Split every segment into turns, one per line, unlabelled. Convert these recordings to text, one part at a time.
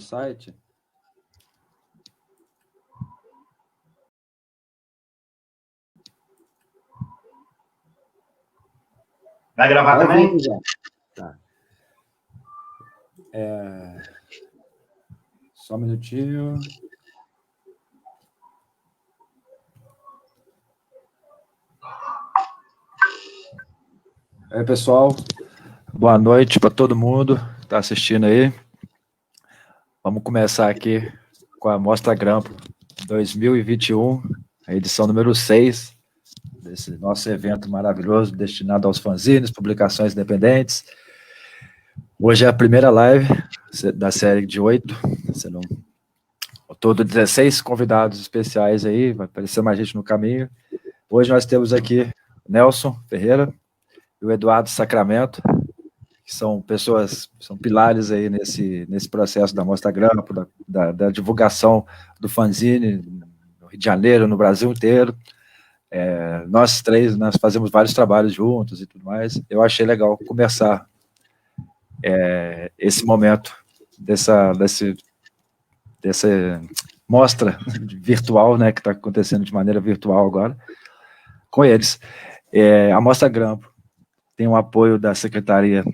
site.
Vai gravar também?
Tá. Só um minutinho. Aí, pessoal, boa noite para todo mundo que está assistindo aí. Vamos começar aqui com a Mostra Grampo 2021, a edição número 6 desse nosso evento maravilhoso destinado aos fanzines, publicações independentes. Hoje é a primeira live da série de 8, serão ao todo 16 convidados especiais aí, vai aparecer mais gente no caminho. Hoje nós temos aqui o Nelson Ferreira e o Eduardo Sacramento, que são pessoas, são pilares aí nesse processo da Mostra Grampo, da divulgação do fanzine no Rio de Janeiro, no Brasil inteiro. Nós três, nós fazemos vários trabalhos juntos e tudo mais. Eu achei legal começar esse momento dessa mostra virtual, né, que está acontecendo de maneira virtual agora, com eles. A Mostra Grampo tem o apoio da Secretaria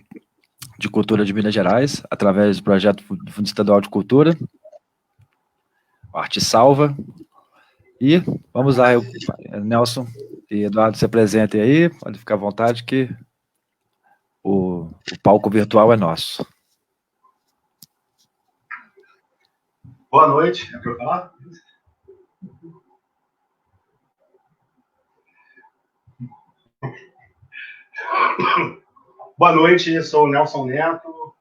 de Cultura de Minas Gerais, através do projeto do Fundo Estadual de Cultura, Arte Salva. E vamos lá, Nelson e Eduardo, se apresentem aí, pode ficar à vontade que o palco virtual é nosso.
Boa noite, é para eu falar? Boa noite, eu sou o Nelson Neto,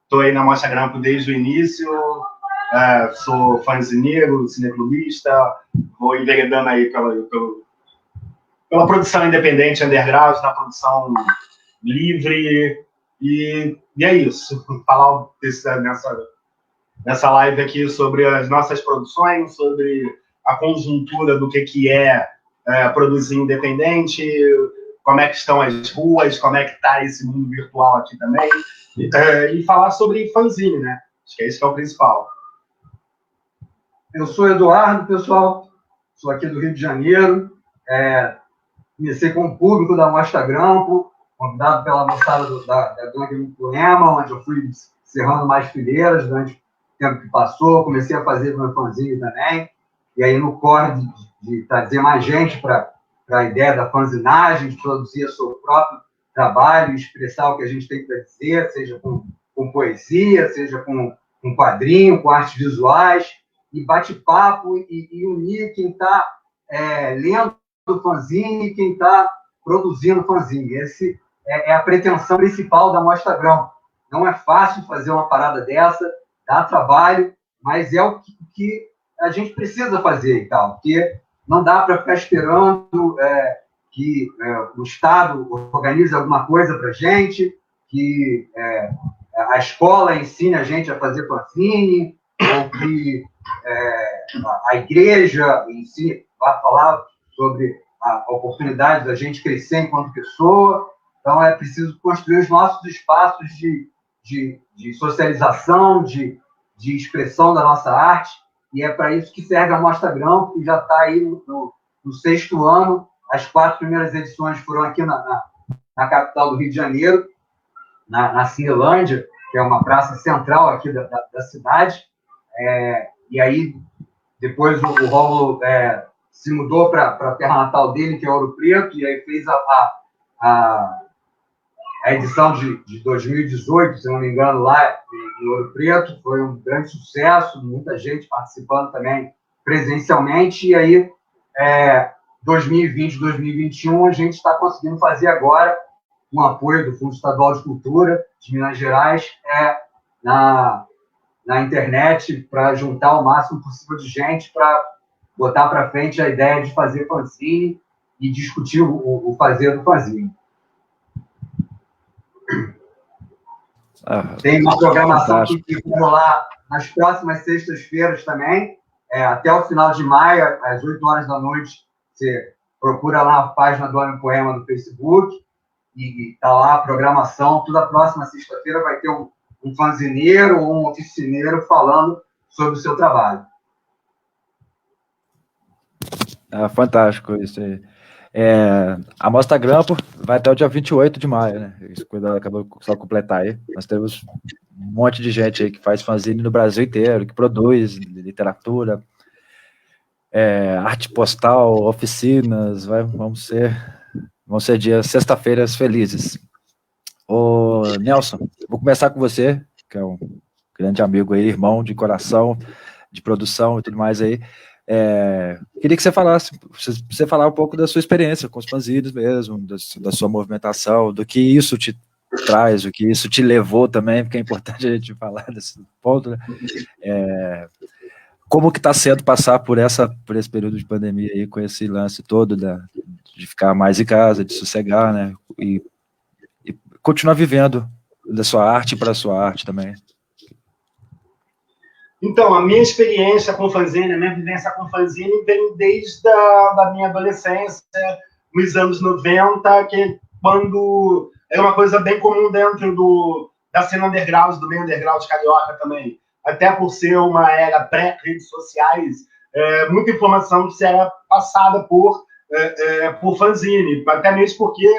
estou aí na Mostra Grampo desde o início, sou fanzineiro, cineclubista, vou enveredando aí pela produção independente, underground, na produção livre, e é isso. Vou falar nessa live aqui sobre as nossas produções, sobre a conjuntura do que é produzir independente, como é que estão as ruas, como é que está esse mundo virtual aqui também, e falar sobre fanzine, né? Acho que é isso que é o principal.
Eu sou Eduardo, pessoal, sou aqui do Rio de Janeiro, comecei com o público da Mostra Grampo, convidado pela moçada da Gangue do Poema, onde eu fui encerrando mais fileiras durante o tempo que passou, comecei a fazer meu fanzine também, e aí no corre de trazer mais gente para a ideia da fanzinagem, de produzir o seu próprio trabalho, expressar o que a gente tem para dizer, seja com poesia, seja com quadrinho, com artes visuais, e bate-papo e unir quem está lendo o fanzine e quem está produzindo fanzine. Esse é a pretensão principal da Mostra Grampo. Não é fácil fazer uma parada dessa, dá trabalho, mas é o que a gente precisa fazer e tal, porque não dá para ficar esperando que o Estado organize alguma coisa para a gente, que a escola ensine a gente a fazer fanzine, ou que a igreja ensine, vai falar sobre a oportunidade da gente crescer enquanto pessoa. Então, é preciso construir os nossos espaços de socialização, de expressão da nossa arte, e é para isso que serve a Mostra Grampo, que já está aí no 6º ano. As 4 primeiras edições foram aqui na capital do Rio de Janeiro, na Cinelândia, que é uma praça central aqui da cidade. E aí, depois o Rômulo se mudou para a terra natal dele, que é Ouro Preto, e aí fez a edição de 2018, se não me engano, lá em Ouro Preto. Foi um grande sucesso, muita gente participando também presencialmente, e aí 2020, 2021, a gente está conseguindo fazer agora um apoio do Fundo Estadual de Cultura de Minas Gerais na internet, para juntar o máximo possível de gente para botar para frente a ideia de fazer fanzine e discutir o fazer do fanzine. Tem uma programação que vai rolar nas próximas sextas-feiras também, até o final de maio, às 8 horas da noite. Você procura lá a página do Homem Poema no Facebook, e está lá a programação. Toda próxima sexta-feira vai ter um fanzineiro ou um oficineiro falando sobre o seu trabalho.
Fantástico isso aí. A Mostra Grampo vai até o dia 28 de maio, né? Isso acabou só completar aí. Nós temos um monte de gente aí que faz fanzine no Brasil inteiro, que produz literatura, arte postal, oficinas, vão ser dias, sexta-feiras felizes. Ô, Nelson, vou começar com você, que é um grande amigo aí, irmão de coração, de produção e tudo mais aí. Queria que você falar um pouco da sua experiência com os fanzines mesmo, da sua movimentação, do que isso te traz, o que isso te levou também, porque é importante a gente falar desse ponto, né? Como que está sendo passar por esse período de pandemia aí, com esse lance todo de ficar mais em casa, de sossegar, né? E continuar vivendo da sua arte para a sua arte também.
Então, a minha experiência com fanzine, a minha vivência com fanzine vem desde a minha adolescência, nos anos 90, que quando era uma coisa bem comum dentro da cena underground, do meio underground carioca também. Até por ser uma era pré-redes sociais, muita informação que era passada por fanzine, até mesmo porque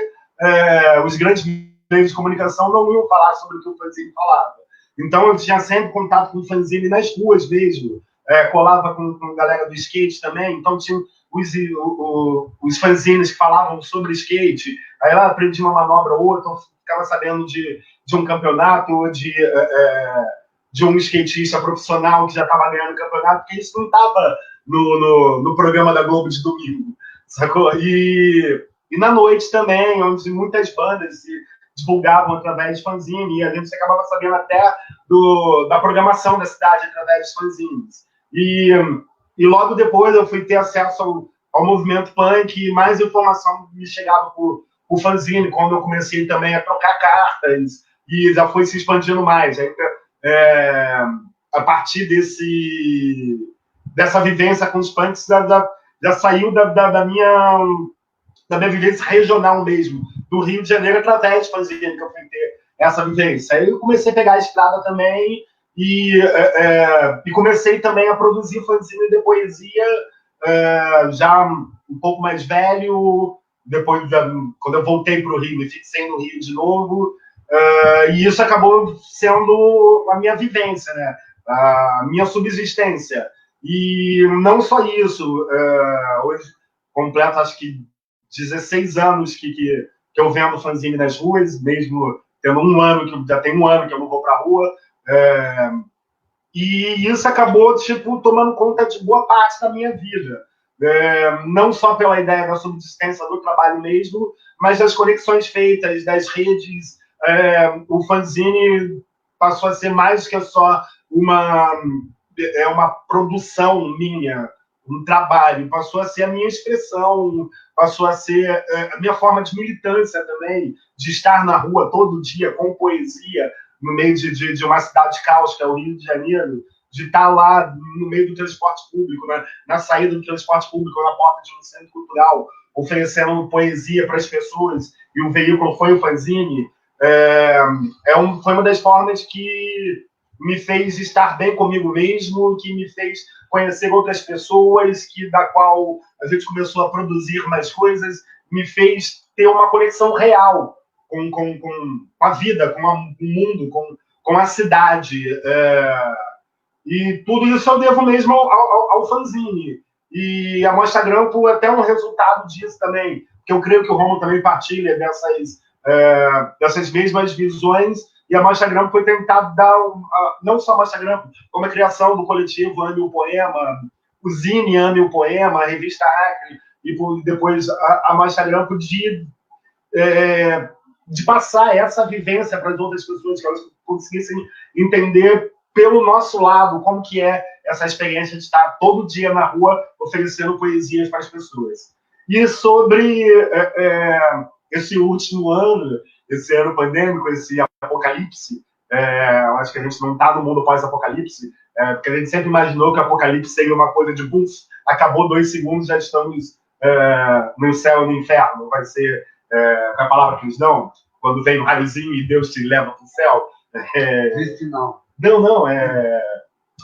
os grandes meios de comunicação não iam falar sobre o que o fanzine falava. Então, eu tinha sempre contato com o fanzine nas ruas mesmo, colava com a galera do skate também, então tinha os fanzines que falavam sobre skate, aí eu aprendi uma manobra ou outra, eu ficava sabendo de um campeonato, ou de um skatista profissional que já estava ganhando o campeonato, porque isso não estava no programa da Globo de domingo, sacou? E na noite também, onde muitas bandas se divulgavam através de fanzine, e a gente acabava sabendo até da programação da cidade através de fanzines. E logo depois eu fui ter acesso ao movimento punk, e mais informação me chegava por fanzine, quando eu comecei também a trocar cartas, e já foi se expandindo mais. Aí, a partir dessa vivência com os punks, já saiu da minha vivência regional mesmo, do Rio de Janeiro, através de fanzine, que eu fui ter essa vivência. Aí eu comecei a pegar a estrada também e comecei também a produzir fanzine de poesia, já um pouco mais velho, depois, quando eu voltei para o Rio, me fixei no Rio de novo, e isso acabou sendo a minha vivência, né? A minha subsistência. E não só isso, hoje completo, acho que 16 anos que eu vendo fanzine nas ruas, mesmo tendo já tem um ano que eu não vou para a rua, e isso acabou, tomando conta de boa parte da minha vida. Não só pela ideia da subsistência do trabalho mesmo, mas das conexões feitas, das redes. O fanzine passou a ser mais que só uma produção minha, um trabalho, passou a ser a minha expressão, passou a ser a minha forma de militância também, de estar na rua todo dia com poesia, no meio de uma cidade caos, que é o Rio de Janeiro, de estar lá no meio do transporte público, na saída do transporte público, na porta de um centro cultural, oferecendo poesia para as pessoas, e o veículo foi o fanzine. Foi uma das formas que me fez estar bem comigo mesmo, que me fez conhecer outras pessoas, da qual a gente começou a produzir mais coisas, me fez ter uma conexão real com a vida, com o mundo, com a cidade. E tudo isso eu devo mesmo ao fanzine. E a Mostra Grampo é até um resultado disso também, que eu creio que o Romulo também partilha dessas mesmas visões. E a Mostra Grampo foi tentar dar, não só a Mostra Grampo, como a criação do coletivo Ame o Poema, o Zine Ame o Poema, a revista Acre, e depois a Mostra Grampo de passar essa vivência para as outras pessoas, que elas conseguissem entender pelo nosso lado como que é essa experiência de estar todo dia na rua oferecendo poesias para as pessoas. E sobre esse último ano, esse ano pandêmico, esse apocalipse, acho que a gente não está no mundo pós-apocalipse, porque a gente sempre imaginou que o apocalipse seria uma coisa de buf, acabou 2 segundos, já estamos no céu e no inferno, vai ser a palavra que eles dão, quando vem um raiozinho e Deus te leva para o céu,
Não.
Não,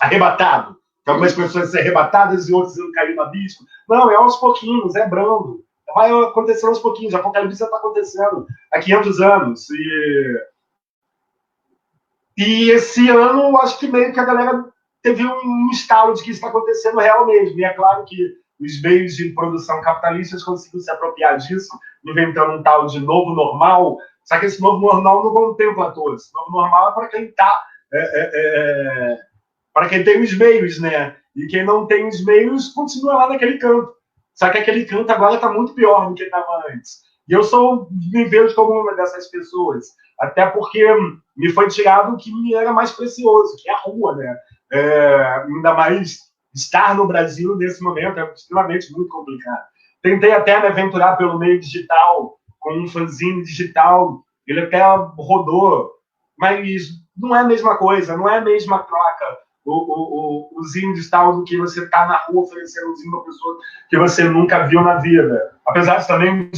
arrebatado. Algumas pessoas são arrebatadas e outras não caem no abismo. Não, é aos pouquinhos, é brando. Vai acontecendo aos pouquinhos. A Apocalipse está acontecendo há 500 anos. E esse ano, eu acho que meio que a galera teve um estalo de que isso está acontecendo real mesmo. E é claro que os meios de produção capitalistas conseguiram se apropriar disso, inventando um tal de novo normal. Só que esse novo normal não contempla todos. Esse novo normal é para quem está... para quem tem os meios, né? E quem não tem os meios continua lá naquele canto. Só que aquele canto agora está muito pior do que estava antes. E eu me vejo como uma dessas pessoas. Até porque me foi tirado o que me era mais precioso, que é a rua, né? Ainda mais estar no Brasil nesse momento é extremamente muito complicado. Tentei até me aventurar pelo meio digital, com um fanzine digital. Ele até rodou, mas não é a mesma coisa, não é a mesma troca. O zine digital do que você tá na rua oferecendo um zine para uma pessoa que você nunca viu na vida. Apesar de também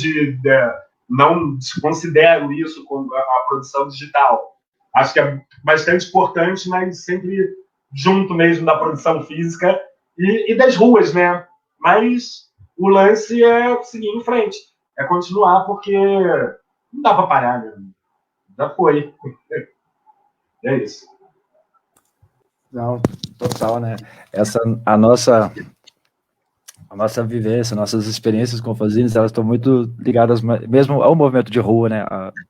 não considero isso como a produção digital. Acho que é bastante importante, mas sempre junto mesmo da produção física e das ruas, né? Mas o lance é seguir em frente, é continuar, porque não dá para parar, né? Já foi. É isso.
Não, total, né? A nossa vivência, nossas experiências com fanzines, elas estão muito ligadas mesmo ao movimento de rua, né?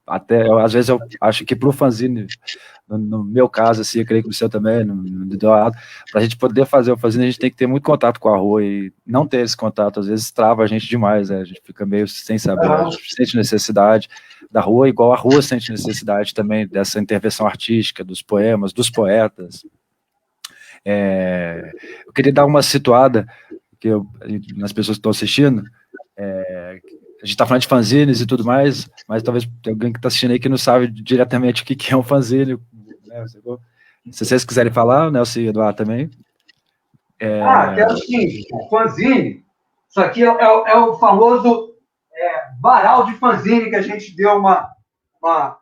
Até, às vezes eu acho que para o fanzine, no meu caso, assim, eu creio que no seu também, para a gente poder fazer o fanzine, a gente tem que ter muito contato com a rua, e não ter esse contato, às vezes, trava a gente demais, né? A gente fica meio sem saber, a gente sente necessidade da rua, igual a rua sente necessidade também dessa intervenção artística, dos poemas, dos poetas. Eu queria dar uma situada nas pessoas que estão assistindo. A gente está falando de fanzines e tudo mais, mas talvez tem alguém que está assistindo aí que não sabe diretamente o que é um fanzine, né? Se vocês quiserem falar, Nelson e Eduardo também.
Quero sim. Fanzine, isso aqui é o famoso varal de fanzine, que a gente deu uma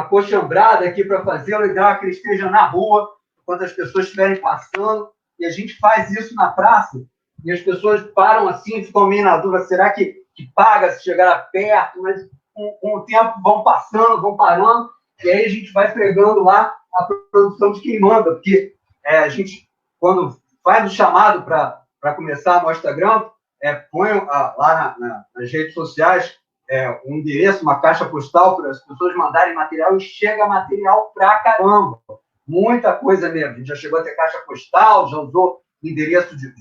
coxambrada aqui para fazer, o ideal é que ele esteja na rua, quando as pessoas estiverem passando, e a gente faz isso na praça, e as pessoas param assim, ficam meio na dúvida, será que paga se chegar perto? Mas com o tempo vão passando, vão parando, e aí a gente vai pregando lá a produção de quem manda, porque a gente, quando faz o chamado para começar a Mostra Grampo, põe lá nas redes sociais um endereço, uma caixa postal para as pessoas mandarem material, e chega material pra caramba. Muita coisa mesmo. A gente já chegou a ter caixa postal, já usou endereço de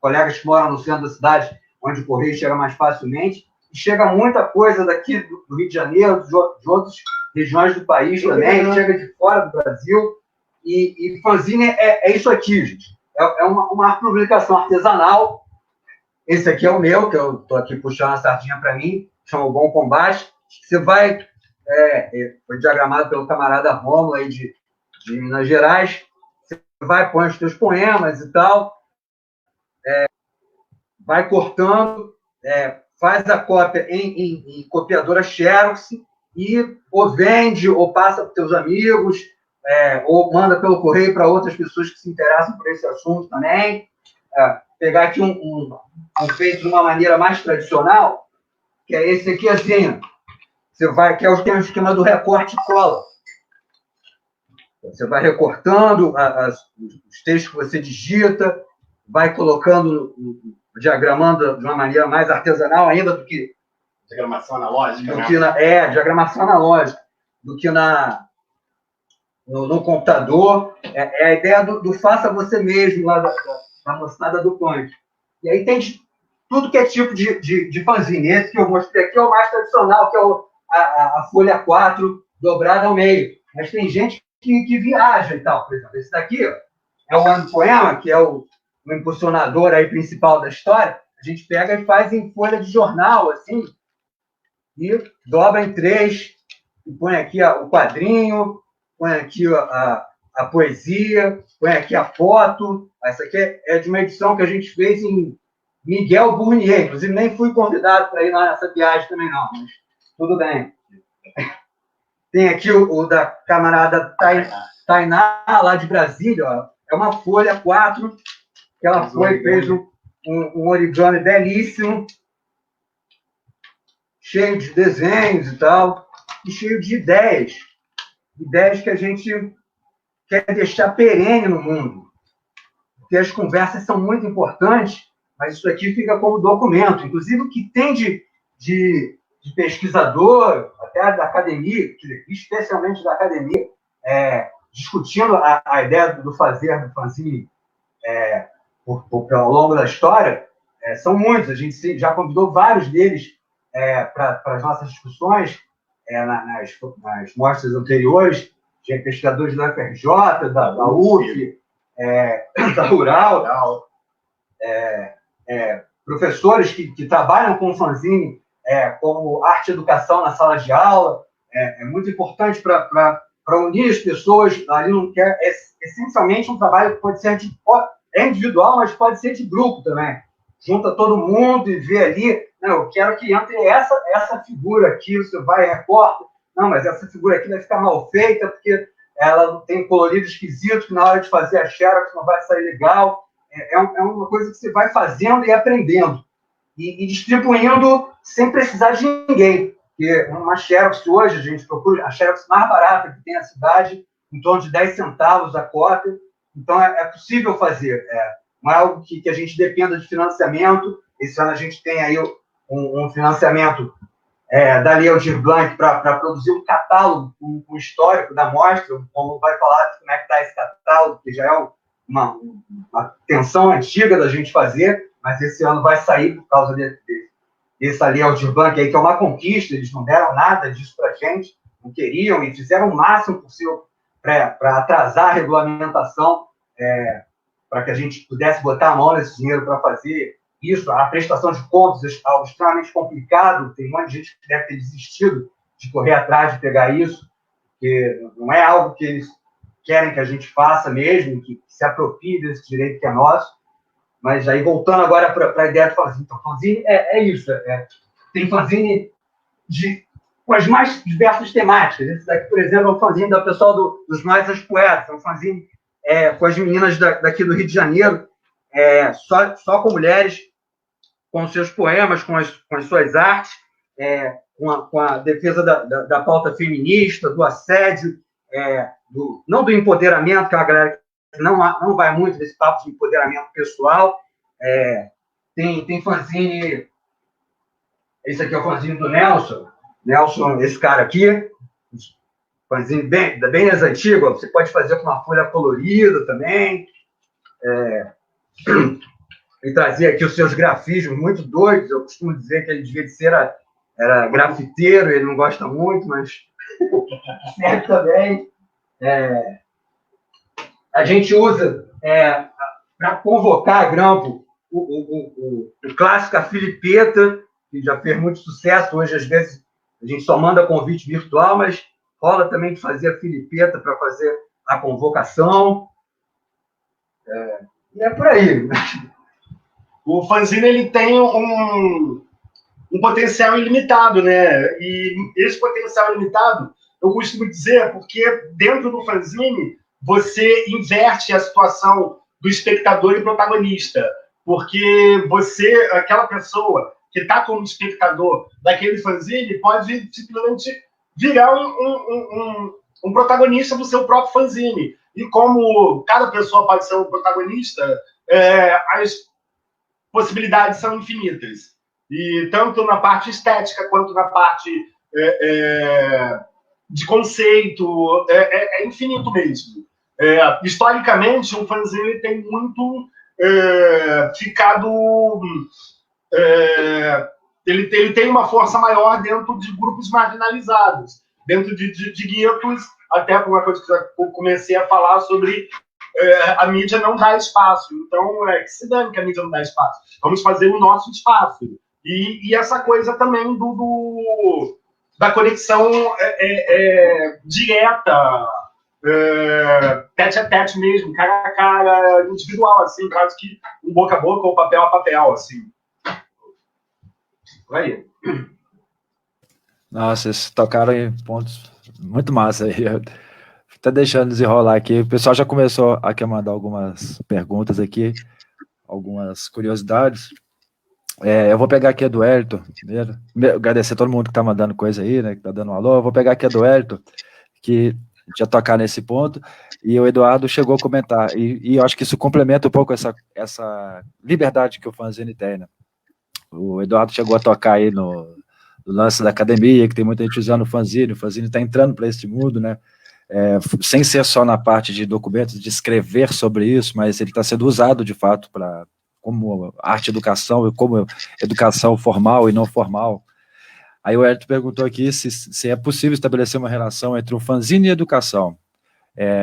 colegas que moram no centro da cidade, onde o correio chega mais facilmente. E chega muita coisa daqui do Rio de Janeiro, de outras regiões do país também, chega de fora do Brasil. E fanzine é isso aqui, gente. É uma publicação artesanal. Esse aqui é o meu, que eu estou aqui puxando a sardinha para mim, chama O Bom Combate. Você vai... foi diagramado pelo camarada Rômulo aí de Minas Gerais. Você vai, põe os teus poemas e tal, vai cortando, faz a cópia em copiadora Xerox e ou vende, ou passa para os teus amigos, ou manda pelo correio para outras pessoas que se interessam por esse assunto também. Pegar aqui um feito de uma maneira mais tradicional, que é esse aqui, assim, você vai, que é o esquema do recorte e cola. Você vai recortando os textos que você digita, vai colocando, diagramando de uma maneira mais artesanal ainda do que...
Diagramação analógica,
diagramação analógica, do que no computador. É a ideia do faça você mesmo, lá da moçada do punk. E aí tem tudo que é tipo de fanzine. Esse que eu mostrei aqui é o mais tradicional, que é a folha 4 dobrada ao meio. Mas tem gente que viaja e tal. Por exemplo, esse daqui é o Ano Poema, que é o impulsionador aí principal da história. A gente pega e faz em folha de jornal, assim, e dobra em 3, e põe aqui o quadrinho, põe aqui a poesia, põe aqui a foto. Essa aqui é de uma edição que a gente fez em Miguel Burnier. Inclusive, nem fui convidado para ir nessa viagem também, não, mas tudo bem. Tem aqui o da camarada Tainá, lá de Brasília, ó. É uma folha 4, que ela fez um origami belíssimo, cheio de desenhos e tal, e cheio de ideias que a gente quer deixar perene no mundo. Porque as conversas são muito importantes, mas isso aqui fica como documento. Inclusive, o que tem de pesquisador, até da academia, especialmente da academia, discutindo a ideia do fazer do fanzine ao longo da história, são muitos. A gente já convidou vários deles para as nossas discussões nas mostras anteriores, de pesquisadores da UFRJ, da UF, da Rural, professores que trabalham com fanzine como arte e educação na sala de aula. É muito importante para unir as pessoas. Ali não quer, essencialmente um trabalho que pode ser individual, mas pode ser de grupo também. Junta todo mundo e vê ali, não, eu quero que entre essa figura aqui, você vai e recorta. Não, mas essa figura aqui vai ficar mal feita, porque ela tem um colorido esquisito, que na hora de fazer a xerox não vai sair legal. É uma coisa que você vai fazendo e aprendendo. E distribuindo sem precisar de ninguém. Porque uma xerox hoje, a gente procura a xerox mais barata que tem na cidade, em torno de 10 centavos a cópia. Então, é possível fazer. Não é algo que a gente dependa de financiamento. Esse ano a gente tem aí um financiamento da Lei Aldir Blanc para produzir um catálogo, um histórico da mostra. Como vai falar de como é que está esse catálogo, que já é uma tensão antiga da gente fazer, mas esse ano vai sair por causa dessa Lei Aldir Blanc aí, que é uma conquista. Eles não deram nada disso para a gente, não queriam, e fizeram o máximo possível para atrasar a regulamentação, para que a gente pudesse botar a mão nesse dinheiro para fazer isso. A prestação de contas é algo extremamente complicado, tem um monte de gente que deve ter desistido de correr atrás de pegar isso, porque não é algo que eles querem que a gente faça mesmo, que se aproprie desse direito que é nosso. Mas aí, voltando agora para a ideia do fanzine. Então, fanzine é isso. Tem fanzine com as mais diversas temáticas. Esse daqui, por exemplo, é um fanzine do pessoal dos Nós as Poetas. É um fanzine com as meninas daqui do Rio de Janeiro, só com mulheres, com os seus poemas, com as suas artes, com a defesa da pauta feminista, do assédio, não do empoderamento, que é uma galera que não vai muito nesse papo de empoderamento pessoal. Tem fanzine. Esse aqui é o fanzine do Nelson. Nelson, esse cara aqui, fanzine bem das antigas. Você pode fazer com uma folha colorida também. Ele trazia aqui os seus grafismos muito doidos. Eu costumo dizer que ele devia ser era grafiteiro, ele não gosta muito, mas serve também. A gente usa, para convocar a grampo, o clássico A Filipeta, que já fez muito sucesso. Hoje, às vezes, a gente só manda convite virtual, mas rola também de fazer a Filipeta para fazer a convocação. E é por aí.
O fanzine ele tem um potencial ilimitado, né? E esse potencial ilimitado, eu costumo dizer, porque dentro do fanzine você inverte a situação do espectador e protagonista, porque aquela pessoa que está como espectador daquele fanzine pode simplesmente virar um protagonista do seu próprio fanzine. E como cada pessoa pode ser um protagonista, as possibilidades são infinitas. E tanto na parte estética quanto na parte de conceito, é infinito mesmo. Historicamente, o fanzine tem muito ficado... ele tem uma força maior dentro de grupos marginalizados, dentro de guetos, até por uma coisa que eu comecei a falar sobre a mídia não dá espaço. Então, que se dane que a mídia não dá espaço. Vamos fazer o nosso espaço. E essa coisa também da conexão direta, tete a tete mesmo, cara a cara, individual, assim, quase que um boca a boca ou papel a papel, assim. Aí.
Nossa, vocês tocaram em pontos Muito massa aí. Tá deixando desenrolar aqui. O pessoal já começou a mandar algumas perguntas aqui, algumas curiosidades. Eu vou pegar aqui a do Elton primeiro. Agradecer a todo mundo que tá mandando coisa aí, né? Que tá dando um alô. Eu vou pegar aqui a do Elton, que já tocar nesse ponto, e o Eduardo chegou a comentar, e eu acho que isso complementa um pouco essa liberdade que o fanzine tem, né? O Eduardo chegou a tocar aí no lance da academia, que tem muita gente usando o fanzine está entrando para esse mundo, né? Sem ser só na parte de documentos, de escrever sobre isso, mas ele está sendo usado de fato como arte educação e como educação formal e não formal. Aí o Hélio perguntou aqui se é possível estabelecer uma relação entre o fanzine e a educação,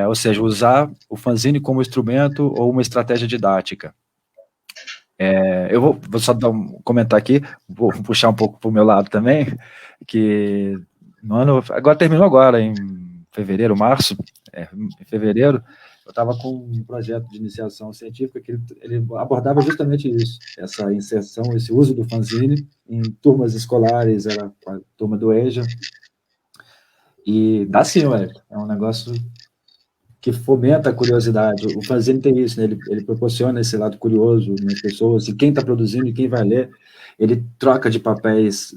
ou seja, usar o fanzine como instrumento ou uma estratégia didática. Eu vou só comentar aqui, vou puxar um pouco para o meu lado também, que no ano, agora terminou agora, em fevereiro, março, em fevereiro, eu estava com um projeto de iniciação científica que ele abordava justamente isso, essa inserção, esse uso do fanzine em turmas escolares, era a turma do EJA, e dá sim, é um negócio que fomenta a curiosidade. O fanzine tem isso, né? Ele proporciona esse lado curioso nas pessoas, e quem está produzindo e quem vai ler, ele troca de papéis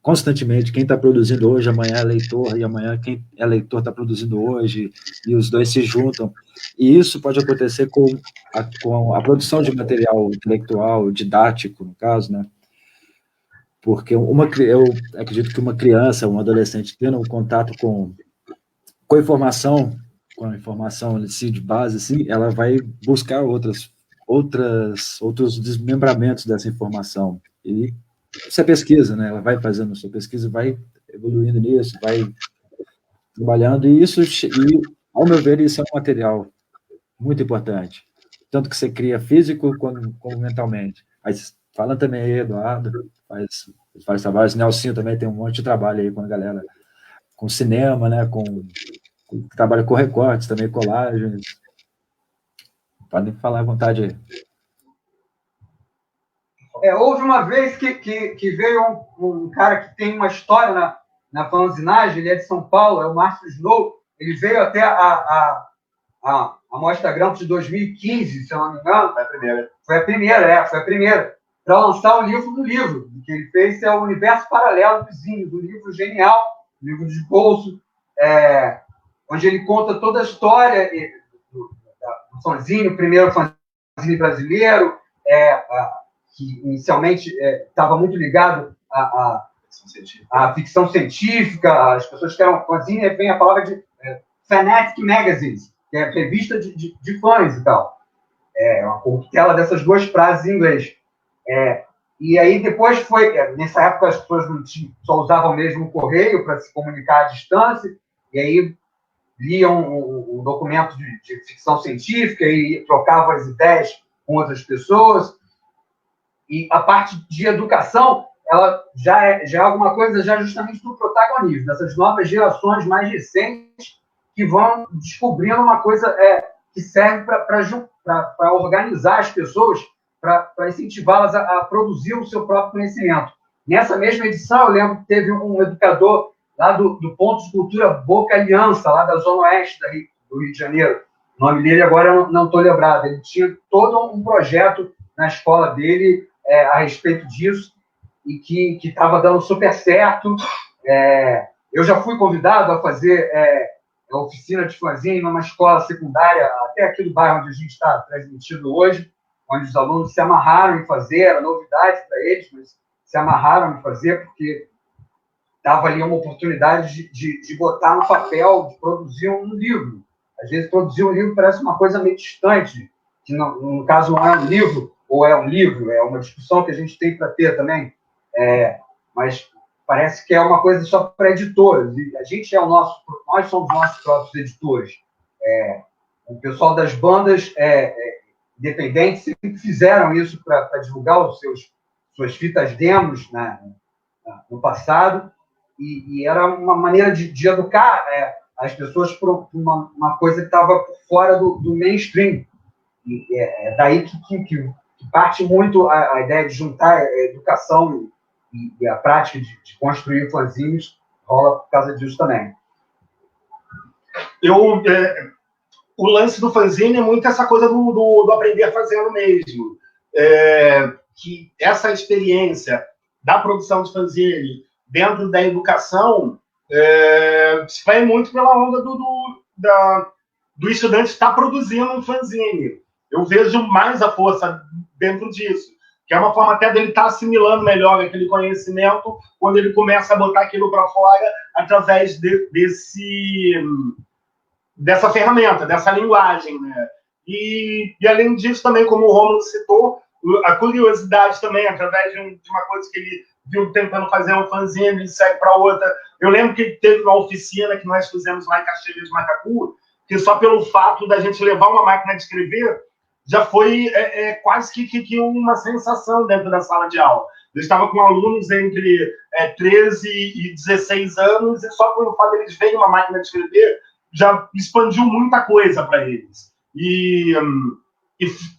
constantemente. Quem está produzindo hoje, amanhã é leitor, e amanhã quem é leitor está produzindo hoje, e os dois se juntam. E isso pode acontecer com a produção de material intelectual, didático, no caso, né? Porque eu acredito que uma criança, um adolescente, tendo um contato com a informação assim, de base, assim, ela vai buscar outros desmembramentos dessa informação. E isso é pesquisa, né? Ela vai fazendo a sua pesquisa, vai evoluindo nisso, vai trabalhando, e ao meu ver, isso é um material muito importante. Tanto que você cria físico como mentalmente. Mas fala também aí, Eduardo, faz trabalhos. Nelsinho também tem um monte de trabalho aí com a galera, com cinema, né? Trabalha com recortes também, colagens. Podem falar à vontade aí.
Houve uma vez que veio um cara que tem uma história na fanzinagem, ele é de São Paulo, é o Márcio Snow, ele veio até a Mostra Grampo de 2015, se eu não me engano. Foi a primeira, para lançar o livro do livro. O que ele fez é o Universo Paralelo do Zine, do livro genial, livro de bolso, onde ele conta toda a história do fanzine, o primeiro fanzine brasileiro, que inicialmente estava muito ligado à ficção científica, as pessoas que eram fanzine, vem a palavra de Fanatic Magazines, que é revista de fãs e tal. Uma corruptela dessas duas frases em inglês. E aí depois nessa época as pessoas só usavam mesmo o correio para se comunicar à distância, e aí liam o documento de ficção científica e trocavam as ideias com outras pessoas. E a parte de educação, ela já é alguma coisa já justamente do protagonismo, dessas novas gerações mais recentes que vão descobrindo uma coisa que serve para organizar as pessoas, para incentivá-las a produzir o seu próprio conhecimento. Nessa mesma edição, eu lembro que teve um educador lá do Ponto de Cultura Boca Aliança, lá da Zona Oeste do Rio de Janeiro. O nome dele agora eu não estou lembrado. Ele tinha todo um projeto na escola dele a respeito disso, e que estava dando super certo. Eu já fui convidado a fazer a oficina de fanzine numa escola secundária, até aqui do bairro onde a gente está transmitindo hoje, onde os alunos se amarraram em fazer, era novidade para eles, mas se amarraram em fazer, porque dava ali uma oportunidade de botar no papel, de produzir um livro. Às vezes, produzir um livro parece uma coisa meio distante, que no caso não é um livro, ou é um livro, é uma discussão que a gente tem para ter também, mas parece que é uma coisa só para editores, e a gente nós somos nossos próprios editores. O pessoal das bandas independentes sempre fizeram isso para divulgar suas fitas demos no passado, e era uma maneira de educar as pessoas por uma coisa que estava fora do mainstream. E é daí que parte muito a ideia de juntar a educação e a prática de construir fanzines, rola por causa disso também.
O lance do fanzine é muito essa coisa do aprender fazendo mesmo. Que essa experiência da produção de fanzine dentro da educação se vai muito pela onda do estudante estar produzindo um fanzine. Eu vejo mais a força dentro disso, que é uma forma até dele estar assimilando melhor aquele conhecimento quando ele começa a botar aquilo para fora através dessa ferramenta, dessa linguagem, né? E além disso, também, como o Rômulo citou, a curiosidade também, através de uma coisa que ele viu tentando fazer um fanzine, ele segue para outra. Eu lembro que teve uma oficina que nós fizemos lá em Caxias de Macacu, que só pelo fato da gente levar uma máquina de escrever, já foi quase que uma sensação dentro da sala de aula. Eu estava com alunos entre 13 e 16 anos, e só pelo fato de eles verem uma máquina de escrever, já expandiu muita coisa para eles. E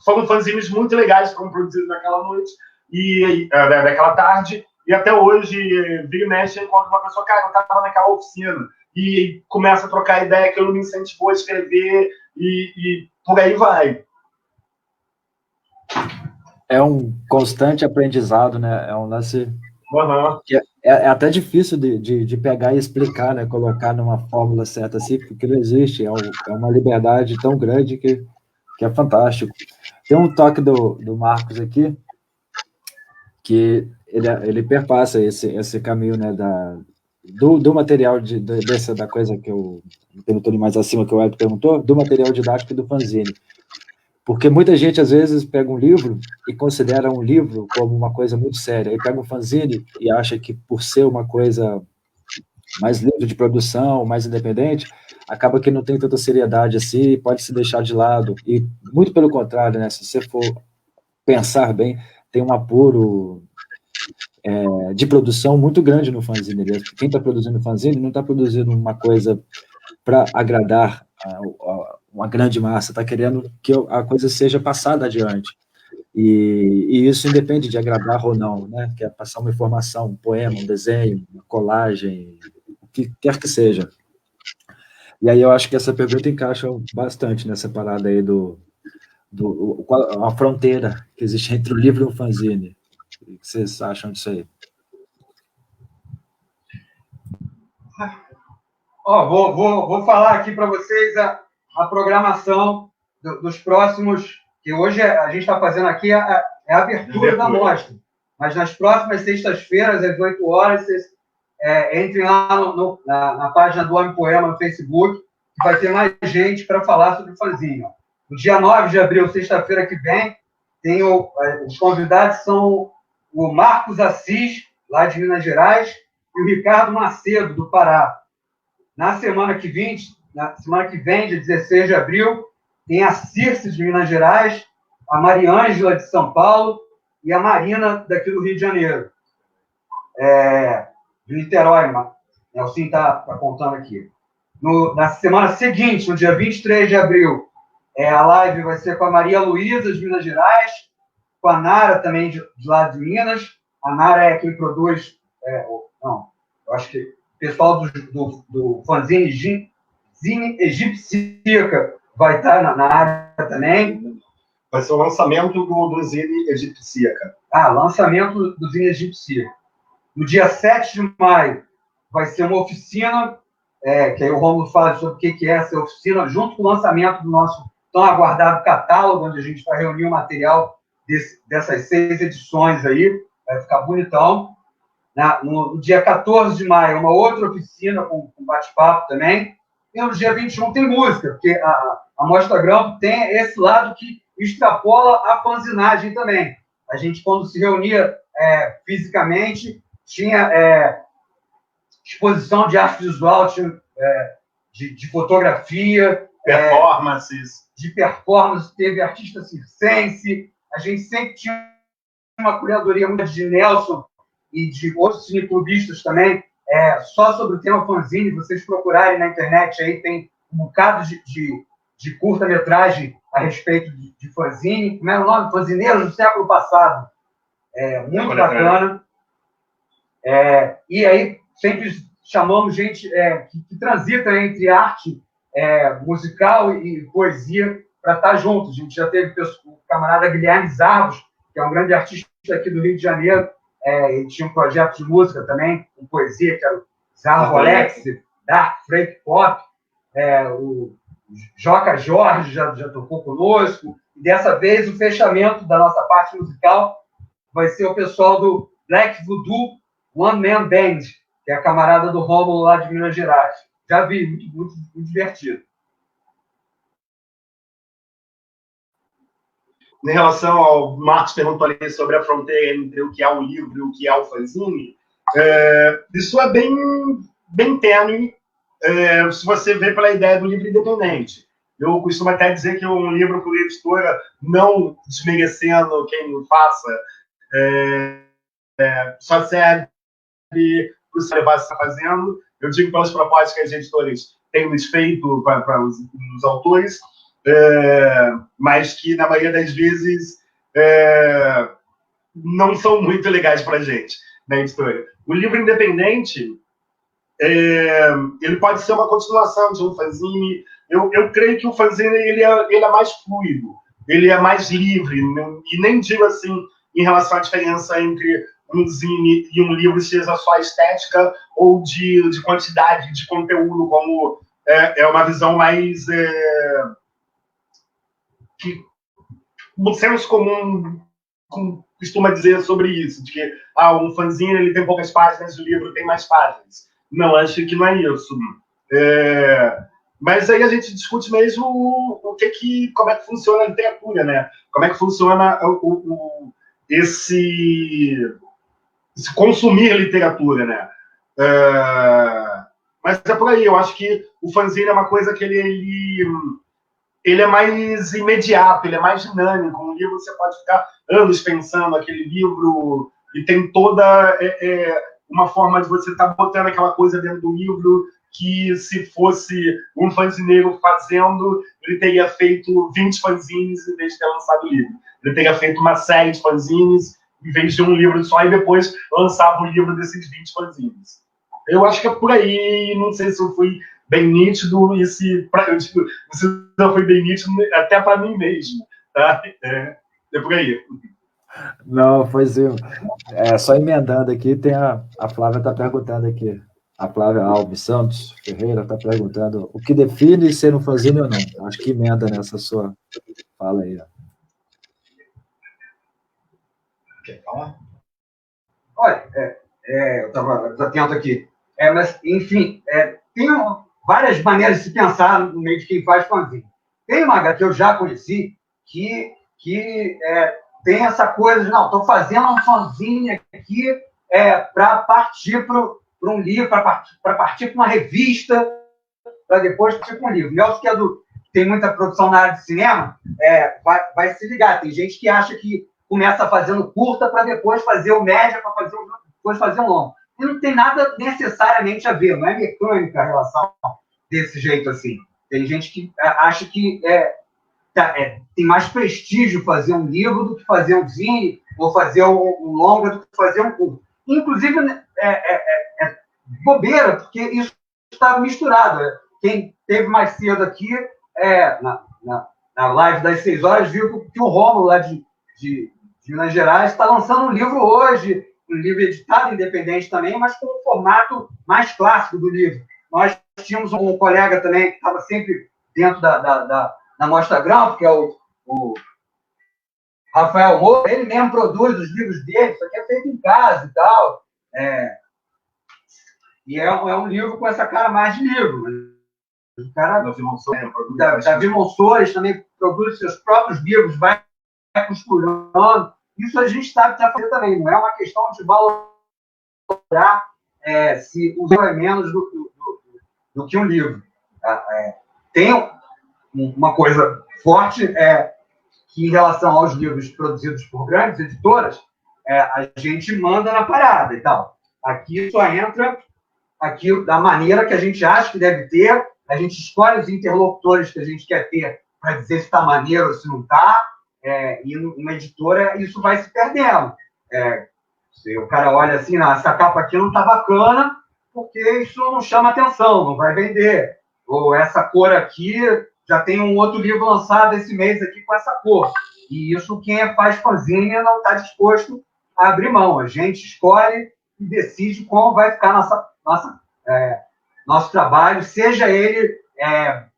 foram fanzines muito legais que foram produzidos naquela noite, naquela tarde, e até hoje, vira e mexe, eu encontro uma pessoa, cara, eu estava naquela oficina, e começa a trocar ideia, aquilo me incentivou a escrever, e por aí vai.
É um constante aprendizado, né? É um lance que é até difícil de pegar e explicar, né? Colocar numa fórmula certa assim, porque não existe. É uma liberdade tão grande que é fantástico. Tem um toque do Marcos aqui, que ele perpassa esse caminho, né? Do material da coisa que eu perguntou mais acima, que o Hélio perguntou, do material didático e do fanzine. Porque muita gente, às vezes, pega um livro e considera um livro como uma coisa muito séria. Aí pega um fanzine e acha que, por ser uma coisa mais livre de produção, mais independente, acaba que não tem tanta seriedade assim, pode se deixar de lado. E, muito pelo contrário, né? Se você for pensar bem, tem um apuro de produção muito grande no fanzine. Quem está produzindo fanzine não está produzindo uma coisa para agradar uma grande massa, está querendo que a coisa seja passada adiante. E isso independe de agradar ou não, né? Quer passar uma informação, um poema, um desenho, uma colagem, o que quer que seja. E aí eu acho que essa pergunta encaixa bastante nessa parada aí a fronteira que existe entre o livro e o fanzine. O que vocês acham disso aí?
Vou falar aqui para vocês a programação dos próximos, que hoje a gente está fazendo aqui a abertura da mostra, mas nas próximas sextas-feiras, às 8 horas, vocês entrem lá na página do Homem Poema no Facebook, que vai ter mais gente para falar sobre o fanzine. No dia 9 de abril, sexta-feira que vem, os convidados são o Marcos Assis, lá de Minas Gerais, e o Ricardo Macedo, do Pará. Na semana que vem, dia 16 de abril, tem a Circe de Minas Gerais, a Mariângela de São Paulo e a Marina daqui do Rio de Janeiro. De Niterói, o Sim está contando aqui. Na semana seguinte, no dia 23 de abril, a live vai ser com a Maria Luísa de Minas Gerais, com a Nara também de lá de Minas. A Nara é quem produz... eu acho que o pessoal do fanzine Zine Egipsíaca vai estar na área também.
Vai ser o lançamento do Zine Egipsíaca.
Lançamento do Zine Egipsíaca. No dia 7 de maio vai ser uma oficina, que aí o Rômulo fala sobre o que é essa oficina, junto com o lançamento do nosso tão aguardado catálogo, onde a gente vai reunir o material dessas 6 edições aí, vai ficar bonitão. No dia 14 de maio, uma outra oficina com bate-papo também. E no dia 21 tem música, porque a Mostra Grampo tem esse lado que extrapola a fanzinagem também. A gente, quando se reunia fisicamente, tinha exposição de arte visual, tinha, de fotografia,
performances.
De performance, teve artista circense. A gente sempre tinha uma curadoria muito de Nelson e de outros cineclubistas também, só sobre o tema fanzine. Vocês procurarem na internet, aí tem um bocado de curta-metragem a respeito de fanzine. Como era o nome? Fanzineiros do século passado. Muito bacana. E aí sempre chamamos gente que transita entre arte musical e poesia para estar juntos. A gente já teve o camarada Guilherme Zarros, que é um grande artista aqui do Rio de Janeiro, ele tinha um projeto de música também, com poesia, que era o Zarro Alex, Dark Freak Pop, o Joca Jorge já tocou conosco, e dessa vez o fechamento da nossa parte musical vai ser o pessoal do Black Voodoo One Man Band, que é a camarada do Rômulo lá de Minas Gerais. Já vi, muito divertido.
Em relação ao Marcos perguntou ali sobre a fronteira entre o que é o livro e o que é o fanzine, isso é bem tênue, se você vê pela ideia do livro independente. Eu costumo até dizer que um livro por editora, não desmerecendo quem o faça, só serve para o que você está fazendo. Eu digo pelas propostas que as editoras têm feito para os autores, mas que, na maioria das vezes, não são muito legais para a gente, na editora. O livro independente, ele pode ser uma continuação de um fanzine. Eu creio que o fanzine ele é mais fluido, ele é mais livre, e nem digo assim em relação à diferença entre um zine e um livro, seja só estética ou de quantidade de conteúdo, como é uma visão mais que o senso comum costuma dizer sobre isso, de que um fanzine ele tem poucas páginas, o livro tem mais páginas. Não, acho que não é isso. Mas aí a gente discute mesmo como é que funciona a literatura, né? Como é que funciona esse consumir literatura, né? Mas é por aí. Eu acho que o fanzine é uma coisa que ele é mais imediato, ele é mais dinâmico. Um livro você pode ficar anos pensando aquele livro e tem toda uma forma de você estar botando aquela coisa dentro do livro que, se fosse um fanzineiro fazendo, ele teria feito 20 fanzines em vez de ter lançado o livro. Ele teria feito uma série de fanzines em vez de um livro só, e depois lançava o livro desses 20 fanzines. Eu acho que é por aí. Não sei se eu fui bem nítido e se não foi bem nítido até para mim mesmo. Tá? É por aí.
Não, foi sim. Só emendando aqui, tem a Flávia está perguntando aqui. A Flávia Alves Santos Ferreira está perguntando o que define ser um fanzine ou não. Acho que emenda nessa sua fala aí.
Quer falar?
Olha, eu estava atento aqui. Mas, enfim, tem várias maneiras de se pensar no meio de quem faz fanzine. Tem uma que eu já conheci que tem essa coisa de, não, estou fazendo um fanzine aqui para partir para um livro, para partir para uma revista, para depois partir para um livro. Nelson, que tem muita produção na área de cinema, vai se ligar. Tem gente que acha que começa fazendo curta para depois fazer o média, para depois fazer um longo. E não tem nada necessariamente a ver, não é mecânica a relação desse jeito assim. Tem gente que acha que tem mais prestígio fazer um livro do que fazer um zine, ou fazer um longa do que fazer um curto. Inclusive, é bobeira, porque isso está misturado. Quem teve mais cedo aqui, na live das 6 horas, viu que o Rômulo, lá de Minas Gerais, está lançando um livro hoje, um livro editado, independente também, mas com um formato mais clássico do livro. Nós tínhamos um colega também que estava sempre dentro da Mostra Grampo, que é o Rafael Moura. Ele mesmo produz os livros dele, isso aqui é feito em casa e tal. E é um livro com essa cara mais de livro. O cara, Davi Monsores também produz seus próprios livros, vai costurando. Isso a gente sabe que está fazendo também. Não é uma questão de valorar se o livro é menos do que um livro. Tem uma coisa forte que, em relação aos livros produzidos por grandes editoras, a gente manda na parada e tal. Aqui só entra aquilo da maneira que a gente acha que deve ter, a gente escolhe os interlocutores que a gente quer ter para dizer se está maneiro ou se não está, e numa editora isso vai se perdendo. Se o cara olha assim, essa capa aqui não está bacana, porque isso não chama atenção, não vai vender. ou essa cor aqui, já tem um outro livro lançado esse mês aqui com essa cor. E isso quem faz fanzine não está disposto a abrir mão. A gente escolhe e decide como vai ficar nosso trabalho, seja ele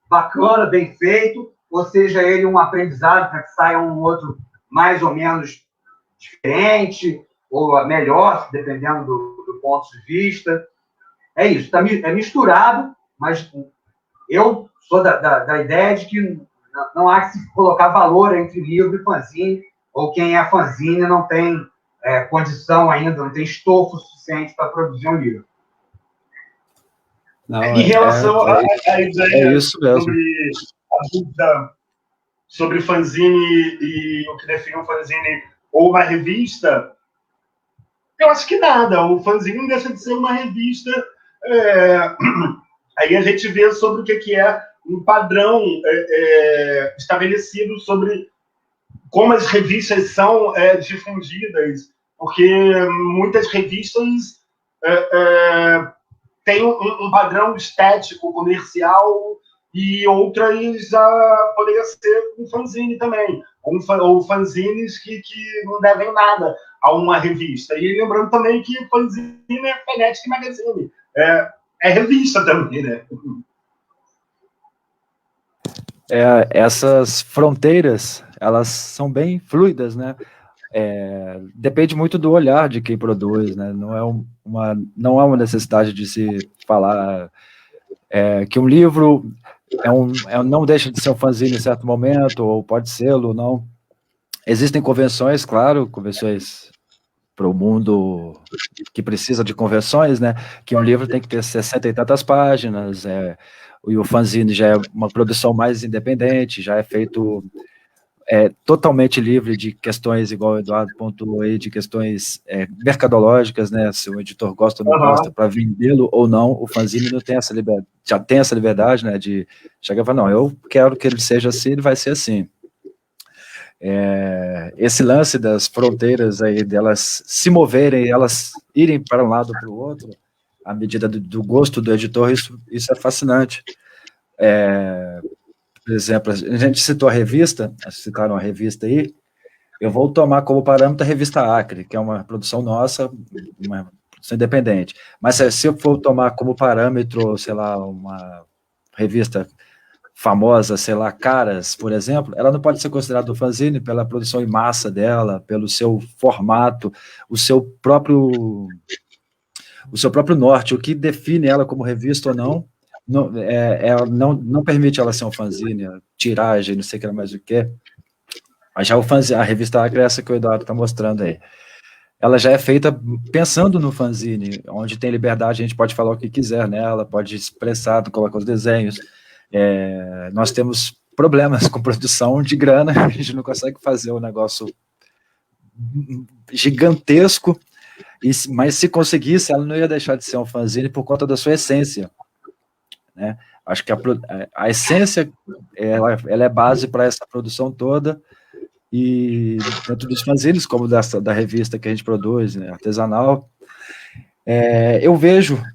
bacana, bem feito, ou seja ele um aprendizado para que saia um outro mais ou menos diferente, ou melhor, dependendo do ponto de vista. É isso, é misturado, mas eu sou da ideia de que não há que se colocar valor entre livro e fanzine, ou quem é fanzine não tem condição ainda, não tem estofo suficiente para produzir um livro.
Não,
em relação à ideia sobre fanzine e o que define um fanzine ou uma revista, eu acho que nada. O fanzine não deixa de ser uma revista. Aí a gente vê sobre o que é um padrão estabelecido sobre como as revistas são difundidas, porque muitas revistas têm um padrão estético, comercial, e outras poderiam ser um fanzine também, ou fanzines que não devem nada a uma revista. E lembrando também que fanzine é Fanatic Magazine, é revista também, né?
Essas fronteiras, elas são bem fluidas, né? Depende muito do olhar de quem produz, né? Não há uma necessidade de se falar que um livro não deixa de ser um fanzine em certo momento, ou pode ser ou não. Existem convenções, claro, convenções para o mundo que precisa de convenções, né? Que um livro tem que ter 60 e tantas páginas, e o fanzine já é uma produção mais independente, já é feito totalmente livre de questões, igual o Eduardo pontuou aí, de questões mercadológicas, né? Se o editor gosta ou não gosta, para vendê-lo ou não, o fanzine não tem essa liberdade, já tem essa liberdade, né? De chegar e falar, não, eu quero que ele seja assim, ele vai ser assim. Esse lance das fronteiras aí, delas se moverem, elas irem para um lado ou para o outro, à medida do gosto do editor, isso é fascinante. Por exemplo, a gente citou a revista, citaram a revista aí, eu vou tomar como parâmetro a revista Acre, que é uma produção nossa, uma produção independente. Mas se eu for tomar como parâmetro, sei lá, uma revista famosa, sei lá, Caras, por exemplo, ela não pode ser considerada um fanzine pela produção em massa dela, pelo seu formato, o seu próprio norte, o que define ela como revista ou não, não permite ela ser um fanzine, tiragem, não sei o que mais o que. Mas já a revista Acre, essa que o Eduardo está mostrando aí, ela já é feita pensando no fanzine, onde tem liberdade, a gente pode falar o que quiser nela, pode expressar, colocar os desenhos. Nós temos problemas com produção de grana, a gente não consegue fazer um negócio gigantesco, mas se conseguisse, ela não ia deixar de ser um fanzine por conta da sua essência, né? Acho que a essência, ela é base para essa produção toda, e tanto dos fanzines como da revista que a gente produz, né, artesanal.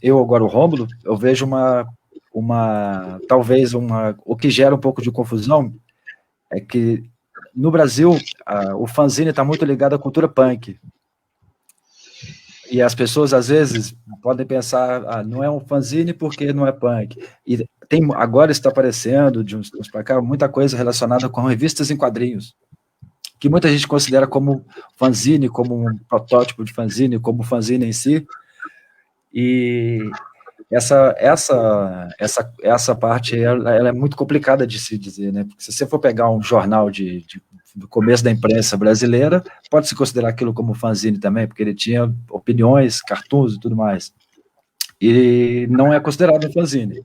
Agora o Rômulo, eu vejo o que gera um pouco de confusão é que no Brasil o fanzine está muito ligado à cultura punk, e as pessoas às vezes podem pensar, não é um fanzine porque não é punk, e agora está aparecendo de uns para cá muita coisa relacionada com revistas em quadrinhos, que muita gente considera como fanzine, como um protótipo de fanzine, como fanzine em si, e essa parte ela é muito complicada de se dizer, né? Porque se você for pegar um jornal do começo da imprensa brasileira, pode se considerar aquilo como fanzine também, porque ele tinha opiniões, cartoons e tudo mais. E não é considerado um fanzine,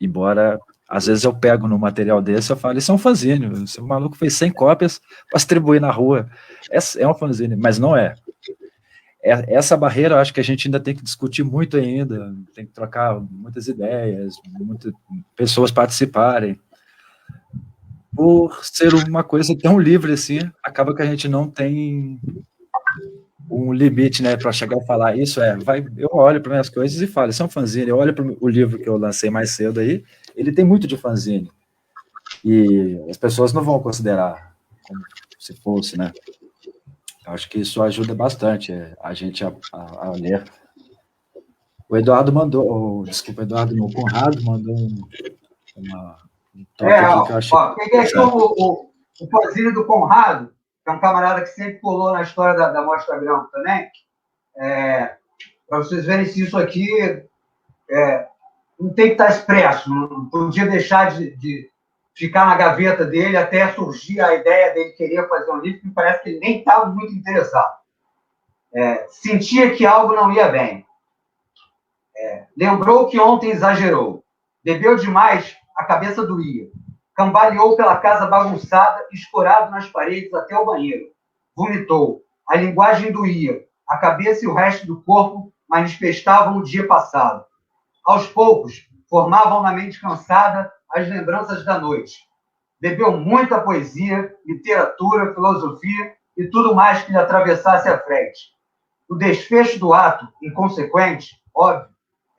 embora às vezes eu pego no material desse, eu falo, isso é um fanzine, esse maluco fez 100 cópias para distribuir na rua, é um fanzine, mas não é. Essa barreira, eu acho que a gente ainda tem que discutir muito ainda, tem que trocar muitas ideias, muitas pessoas participarem. Por ser uma coisa tão livre assim, acaba que a gente não tem um limite, né, para chegar e falar isso, eu olho para minhas coisas e falo, isso é um fanzine, eu olho para o livro que eu lancei mais cedo aí, ele tem muito de fanzine. E as pessoas não vão considerar como se fosse, né? Eu acho que isso ajuda bastante a gente a ler. O Eduardo mandou, desculpa, Eduardo, não, o Conrado mandou um toque aqui que eu achei.
Peguei aqui o fanzine do Conrado, que é um camarada que sempre colou na história da Mostra Grampo também. Para vocês verem se isso aqui não tem que estar expresso, não podia deixar de ficar na gaveta dele até surgir a ideia dele querer fazer um livro, que parece que ele nem estava muito interessado. Sentia que algo não ia bem. Lembrou que ontem exagerou. Bebeu demais, a cabeça doía. Cambaleou pela casa bagunçada, escorado nas paredes até o banheiro. Vomitou. A linguagem doía. A cabeça e o resto do corpo manifestavam o dia passado. Aos poucos, formavam na mente cansada as lembranças da noite. Bebeu muita poesia, literatura, filosofia e tudo mais que lhe atravessasse a frente. O desfecho do ato, inconsequente, óbvio,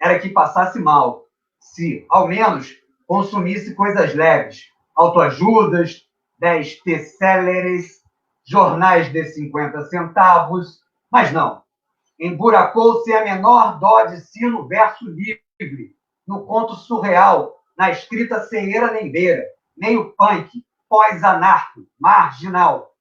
era que passasse mal, se, ao menos, consumisse coisas leves, autoajudas, 10 T-celeres, jornais de 50 centavos, mas não. Emburacou-se a menor dó de si no verso livre, no conto surreal, na escrita ceeira nem beira, meio punk, pós-anarco, marginal.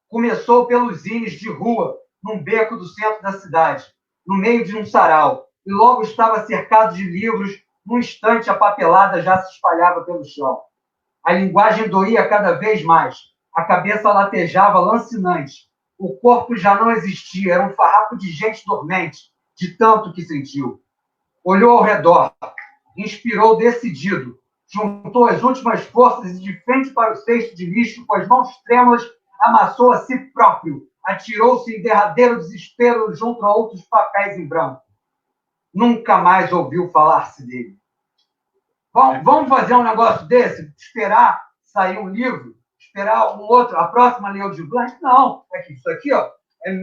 Começou pelos zines de rua, num beco do centro da cidade, no meio de um sarau, e logo estava cercado de livros, num instante a papelada já se espalhava pelo chão. A linguagem doía cada vez mais, a cabeça latejava lancinante, o corpo já não existia, era um farrapo de gente dormente, de tanto que sentiu. Olhou ao redor, inspirou decidido, juntou as últimas forças e, de frente para o cesto de lixo, com as mãos trêmulas, amassou a si próprio, atirou-se em derradeiro desespero junto a outros papéis em branco. Nunca mais ouviu falar-se dele. Vamos fazer um negócio desse? Esperar sair um livro? Esperar um outro? A próxima Leo de Blanc? Não. Isso aqui, ó, é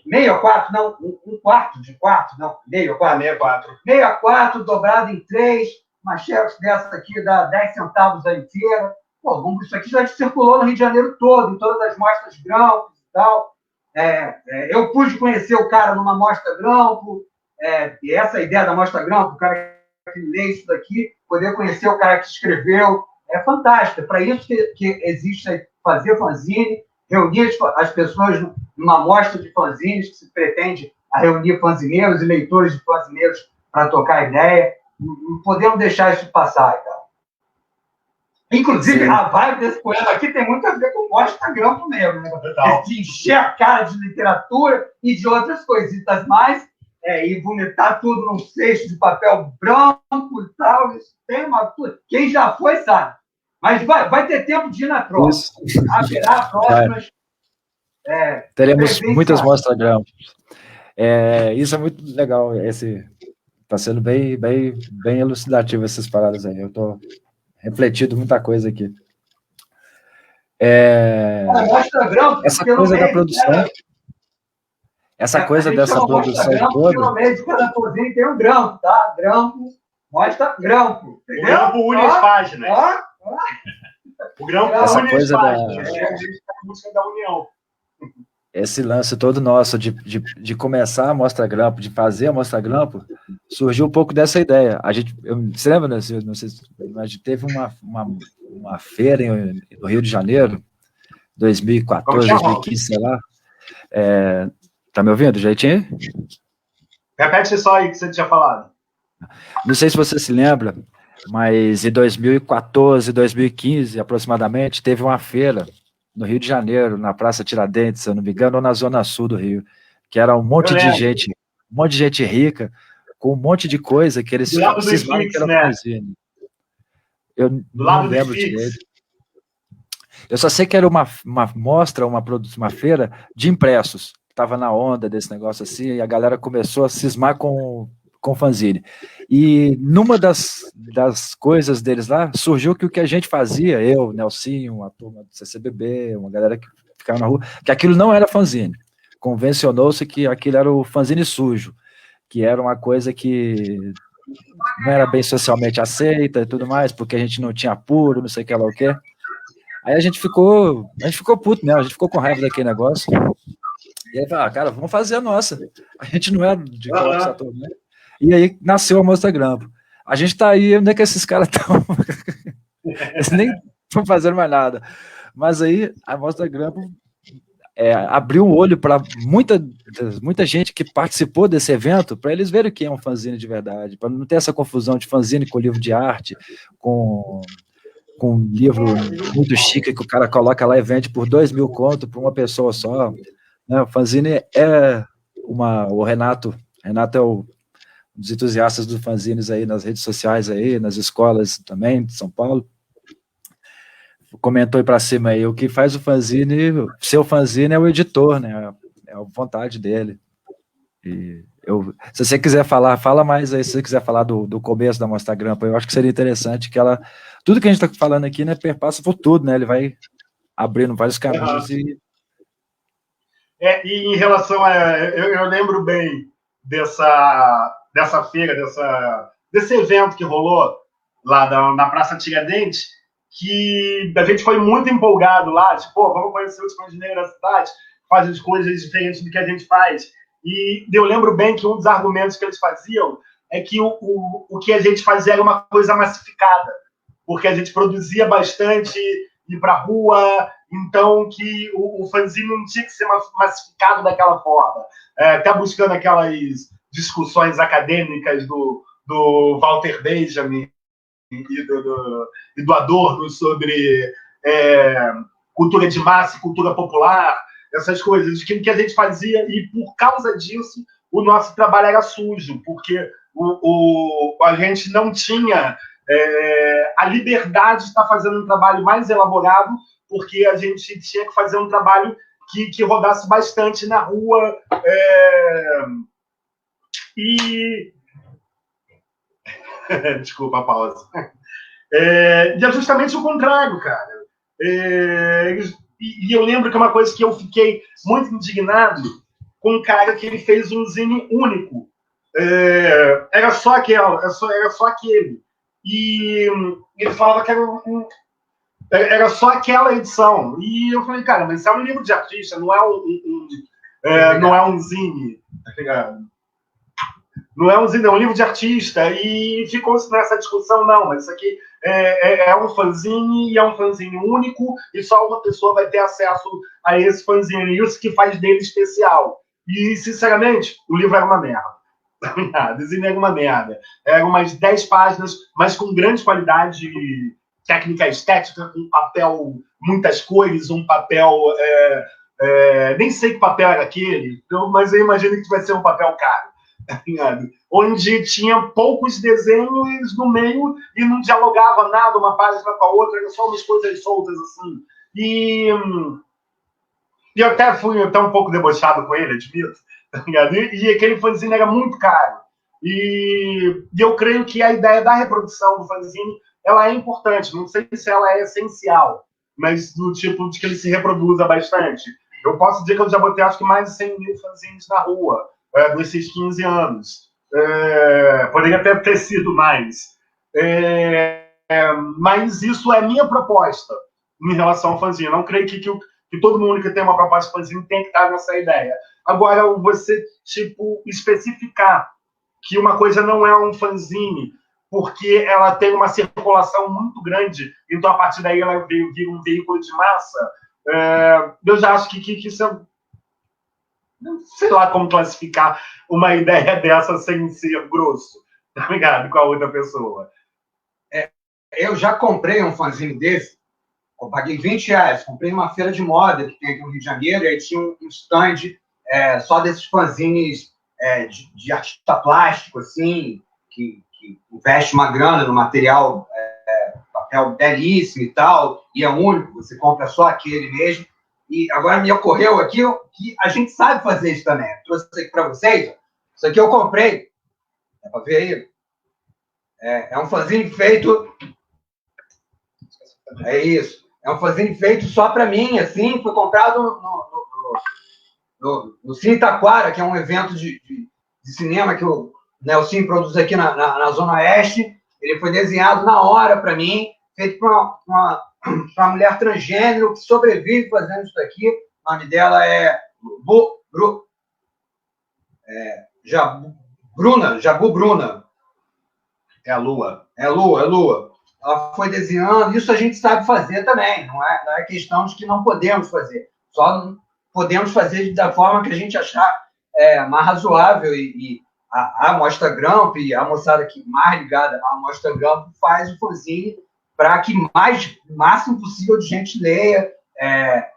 meio a quatro, não, um quarto de quatro, não, meio a quatro. Meio a quatro, dobrado em 3, uma xerox dessa aqui dá 10 centavos a inteira. Pô, isso aqui já circulou no Rio de Janeiro todo, em todas as mostras Grampo e tal. Eu pude conhecer o cara numa mostra Grampo, e essa ideia da mostra Grampo, o cara que lê isso daqui, poder conhecer o cara que escreveu, é fantástico. É para isso que existe fazer fanzine, reunir as pessoas numa mostra de fanzines, que se pretende a reunir fanzineiros e leitores de fanzineiros para trocar ideia. Não podemos deixar isso passar, então. Inclusive, sim, a vibe desse poema aqui tem muito a ver com Mostra Grampo mesmo, né? De encher a cara de literatura e de outras coisitas mais, e vomitar tudo num cesto de papel branco e tal. Isso tem uma... Quem já foi sabe. Mas vai ter tempo de ir na próxima. Haverá próximas.
Teremos muitas mostras Grampo. Isso é muito legal. Está sendo bem elucidativo essas paradas aí. Eu estou refletindo muita coisa aqui.
Mostra Grampo,
essa coisa da produção. Essa coisa dessa produção toda.
No meio de cada cozinha tem um grampo, tá? Grampo, mostra Grampo.
O Grampo une as páginas. O Grampo une as páginas. É a música da união.
Esse lance todo nosso de começar a Mostra Grampo, de fazer a Mostra Grampo, surgiu um pouco dessa ideia. Você lembra, né? Não sei, a gente teve uma feira no Rio de Janeiro, 2014, 2015, sei lá. Tá me ouvindo, Jaitinho?
Repete só aí que você tinha falado.
Não sei se você se lembra, mas em 2014, 2015, aproximadamente, teve uma feira no Rio de Janeiro, na Praça Tiradentes, se eu não me engano, ou na Zona Sul do Rio, que era um monte de gente rica, com um monte de coisa que eles cismaram que era fanzine. Eu não lembro direito. Eu só sei que era uma mostra, uma feira de impressos. Estava na onda desse negócio assim, e a galera começou a cismar com fanzine. E numa das coisas deles lá, surgiu que o que a gente fazia, eu, Nelsinho, a turma do CCBB, uma galera que ficava na rua, que aquilo não era fanzine. Convencionou-se que aquilo era o fanzine sujo, que era uma coisa que não era bem socialmente aceita e tudo mais, porque a gente não tinha apuro, não sei o que lá o quê. Aí a gente ficou puto mesmo, a gente ficou com raiva daquele negócio. E aí, cara, vamos fazer a nossa. A gente não é de colocar essa turma, né? E aí nasceu a Mostra Grampo. A gente tá aí, onde é que esses caras estão? Eles nem estão fazendo mais nada. Mas aí a Mostra Grampo abriu o olho para muita gente que participou desse evento, para eles verem o que é um fanzine de verdade, para não ter essa confusão de fanzine com livro de arte, com um livro muito chique que o cara coloca lá e vende por 2.000 conto para uma pessoa só. Né? O fanzine o Renato é um dos entusiastas dos fanzines aí nas redes sociais aí, nas escolas também de São Paulo. Comentou aí para cima aí, o que faz o fanzine, seu fanzine é o editor, né? É a vontade dele. E se você quiser falar, fala mais aí, se você quiser falar do começo da Mostra Grampo, eu acho que seria interessante que tudo que a gente está falando aqui, né, perpassa por tudo, né? Ele vai abrindo vários caminhos e
em relação eu lembro bem dessa feira, desse evento que rolou lá na Praça Tiradentes, que a gente foi muito empolgado lá, tipo, vamos conhecer os fanzineiros da cidade, fazem as coisas diferentes do que a gente faz. E eu lembro bem que um dos argumentos que eles faziam é que o que a gente fazia era uma coisa massificada, porque a gente produzia bastante, ir para a rua, então que o fanzine não tinha que ser massificado daquela forma. Até buscando aquelas discussões acadêmicas do Walter Benjamin e do Adorno sobre cultura de massa, cultura popular, essas coisas, que a gente fazia, e por causa disso o nosso trabalho era sujo, porque a gente não tinha a liberdade de estar fazendo um trabalho mais elaborado, porque a gente tinha que fazer um trabalho que rodasse bastante na rua, e... Desculpa a pausa. E é justamente o contrário, cara. E eu lembro que é uma coisa que eu fiquei muito indignado com um cara que ele fez um zine único. Era só aquele. E ele falava que era só aquela edição. E eu falei, cara, mas isso é um livro de artista, não é um zine, tá ligado? Não é um zine, é um livro de artista. E ficou-se nessa discussão, não, mas isso aqui é um fanzine, e é um fanzine único, e só uma pessoa vai ter acesso a esse fanzine. Isso que faz dele especial. E, sinceramente, o livro era uma merda. O zine era uma merda. Eram umas 10 páginas, mas com grande qualidade técnica estética, um papel, muitas cores, um papel... nem sei que papel era aquele, mas eu imagino que vai ser um papel caro. Onde tinha poucos desenhos no meio e não dialogava nada uma página com a outra, era só umas coisas soltas assim. E eu até fui um pouco debochado com ele, admito. E aquele fanzine era muito caro. E eu creio que a ideia da reprodução do fanzine ela é importante. Não sei se ela é essencial, mas do tipo de que ele se reproduza bastante. Eu posso dizer que eu já botei acho que mais de 100 mil fanzines na rua nesses 15 anos. Poderia até ter sido mais. Mas isso é minha proposta em relação ao fanzine. Não creio que todo mundo que tem uma proposta de fanzine tem que estar nessa ideia. Agora, você especificar que uma coisa não é um fanzine porque ela tem uma circulação muito grande, então a partir daí ela vira um veículo de massa, eu já acho que isso é... Não sei lá como classificar uma ideia dessa sem ser grosso, tá ligado? Com a outra pessoa.
Eu já comprei um fanzine desse, eu paguei R$20, comprei numa feira de moda que tem aqui no Rio de Janeiro, e aí tinha um stand só desses fanzines de artista plástico, assim, que investe uma grana no material, papel belíssimo e tal, e é único, você compra só aquele mesmo. E agora me ocorreu aqui que a gente sabe fazer isso também. Eu trouxe isso aqui para vocês. Isso aqui eu comprei. É para ver aí. É um fanzine feito... É isso. É um fanzine feito só para mim, assim. Foi comprado no Cine Taquara, que é um evento de cinema que eu Nelson produz aqui na Zona Oeste. Ele foi desenhado na hora para mim, feito por uma mulher transgênero que sobrevive fazendo isso daqui. O nome dela é Jabu Bruna.
É a Lua.
É Lua. Ela foi desenhando, isso a gente sabe fazer também, não é questão de que não podemos fazer, só podemos fazer da forma que a gente achar mais razoável, e a Mostra Grampo e a moçada que mais ligada à Mostra Grampo faz o fanzine para que o máximo possível de gente leia, a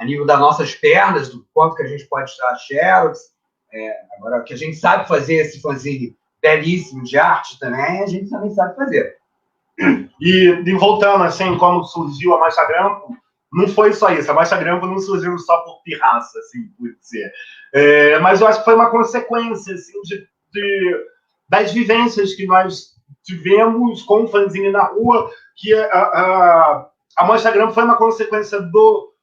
nível das nossas pernas, do quanto que a gente pode tirar xerox. Agora, que a gente sabe fazer esse fanzine belíssimo de arte também, a gente também sabe fazer.
E voltando, assim, como surgiu a Mostra Grampo, não foi só isso. A Mostra Grampo não surgiu só por pirraça, assim, por dizer. Mas eu acho que foi uma consequência, assim, das vivências que nós tivemos com o fanzine na rua, que a Mostra Grampo foi uma consequência do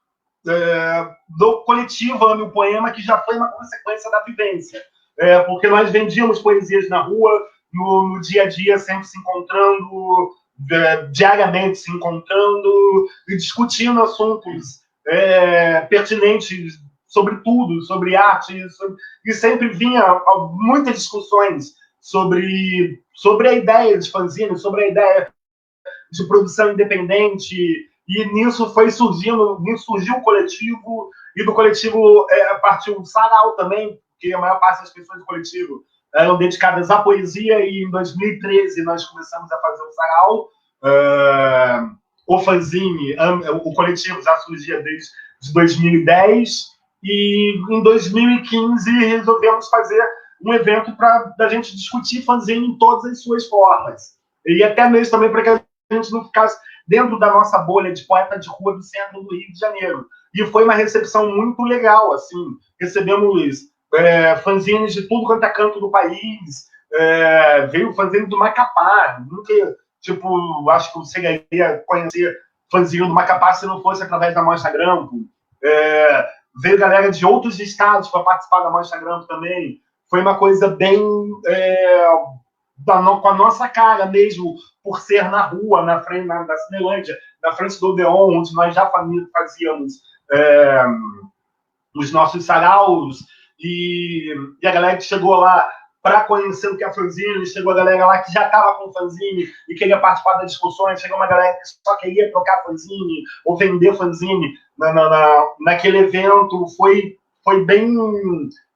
coletivo Ame o Poema, que já foi uma consequência da vivência. Porque nós vendíamos poesias na rua, no dia a dia, sempre se encontrando, diariamente se encontrando e discutindo assuntos pertinentes sobre tudo, sobre arte, e sempre vinha muitas discussões sobre a ideia de fanzine, sobre a ideia de produção independente, e nisso surgiu o coletivo, e do coletivo partiu o Sarau também, porque a maior parte das pessoas do coletivo eram dedicadas à poesia, e em 2013 nós começamos a fazer o Sarau. O fanzine, o coletivo já surgia desde 2010, e em 2015 resolvemos fazer um evento para a gente discutir fanzine em todas as suas formas, e até mesmo também para que a gente não ficasse dentro da nossa bolha de poeta de rua do centro do Rio de Janeiro. E foi uma recepção muito legal, assim, recebemos fanzines de tudo quanto é canto do país, veio o fanzine do Macapá, nunca, acho que você chegaria conhecer fanzine do Macapá se não fosse através da Mostra Grampo. Veio galera de outros estados para participar da Mostra Grampo também. Foi uma coisa bem com a nossa cara mesmo, por ser na rua, na frente da Cinelândia, na frente do Odeon, onde nós já fazíamos os nossos saraus, e a galera que chegou lá para conhecer o que é fanzine, chegou a galera lá que já estava com fanzine e queria participar das discussões, chegou uma galera que só queria trocar fanzine ou vender fanzine naquele evento. Foi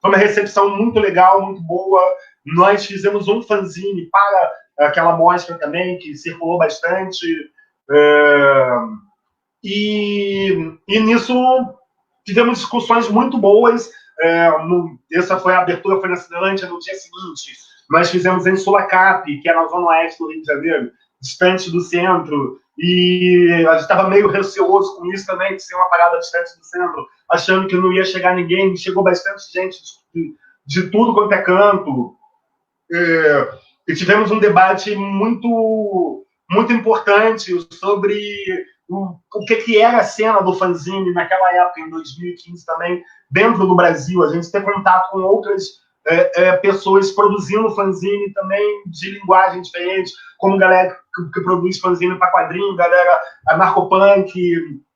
uma recepção muito legal, muito boa. Nós fizemos um fanzine para aquela mostra também, que circulou bastante, e nisso tivemos discussões muito boas. Essa foi a abertura, foi na Cinelândia. No dia seguinte nós fizemos em Sulacap, que é na zona oeste do Rio de Janeiro, distante do centro, e a gente estava meio receoso com isso também, de ser uma parada distante do centro, achando que não ia chegar ninguém. Chegou bastante gente de tudo quanto é canto, e tivemos um debate muito, muito importante sobre o que era a cena do fanzine naquela época, em 2015 também, dentro do Brasil. A gente ter contato com outras pessoas produzindo fanzine também de linguagem diferente, como galera que produz fanzine para quadrinho, galera anarcopunk,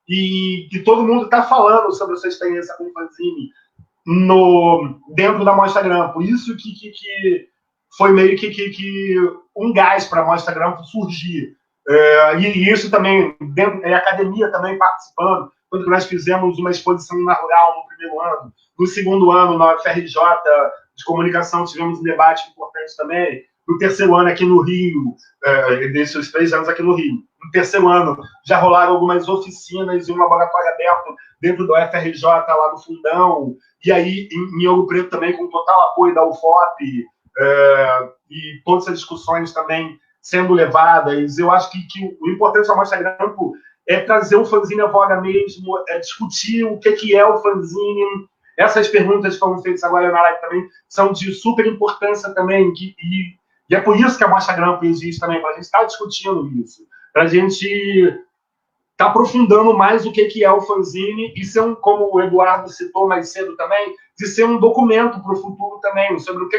e todo mundo está falando sobre a sua experiência com fanzine dentro da Mostra Grampo. Isso que foi meio que um gás para a Mostra Grampo surgir. E isso também, a academia também participando, quando nós fizemos uma exposição na Rural no primeiro ano. No segundo ano, na FRJ de Comunicação, tivemos um debate importante também. No terceiro ano, aqui no Rio, desses 3 anos aqui no Rio, no terceiro ano, já rolaram algumas oficinas e um laboratório aberto dentro do FRJ, lá no Fundão, e aí em Ouro Preto também, com total apoio da UFOP, e todas essas discussões também sendo levadas. Eu acho que o importante da Mostra Grampo é trazer o fanzine à voga mesmo, discutir o que é o fanzine. Essas perguntas que foram feitas agora na live também são de super importância também, e é por isso que a Mostra Grampo existe também, para a gente estar discutindo isso, para a gente estar aprofundando mais o que é o fanzine, e ser como o Eduardo citou mais cedo também, de ser um documento para o futuro também, sobre o que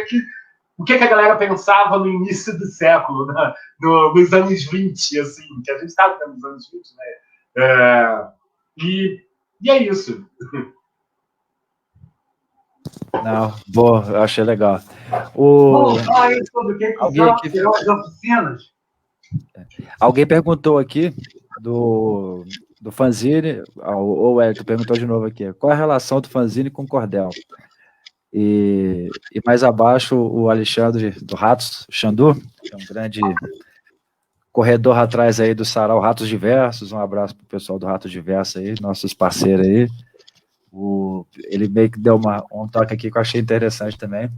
o que a galera pensava no início do século, né? Nos anos 20, assim, que a gente está nos anos 20, né? E é isso.
Não, boa, eu achei legal.
Vamos falar aí sobre o que
Alguém
são
aqui...
as oficinas.
Alguém perguntou aqui do fanzine, ou o Elton perguntou de novo aqui, qual é a relação do fanzine com o cordel? E mais abaixo, o Alexandre do Ratos Xandu, que é um grande corredor atrás aí do Sarau Ratos Diversos, um abraço pro pessoal do Ratos Diversos aí, nossos parceiros aí. Ele meio que deu um toque aqui que eu achei interessante também,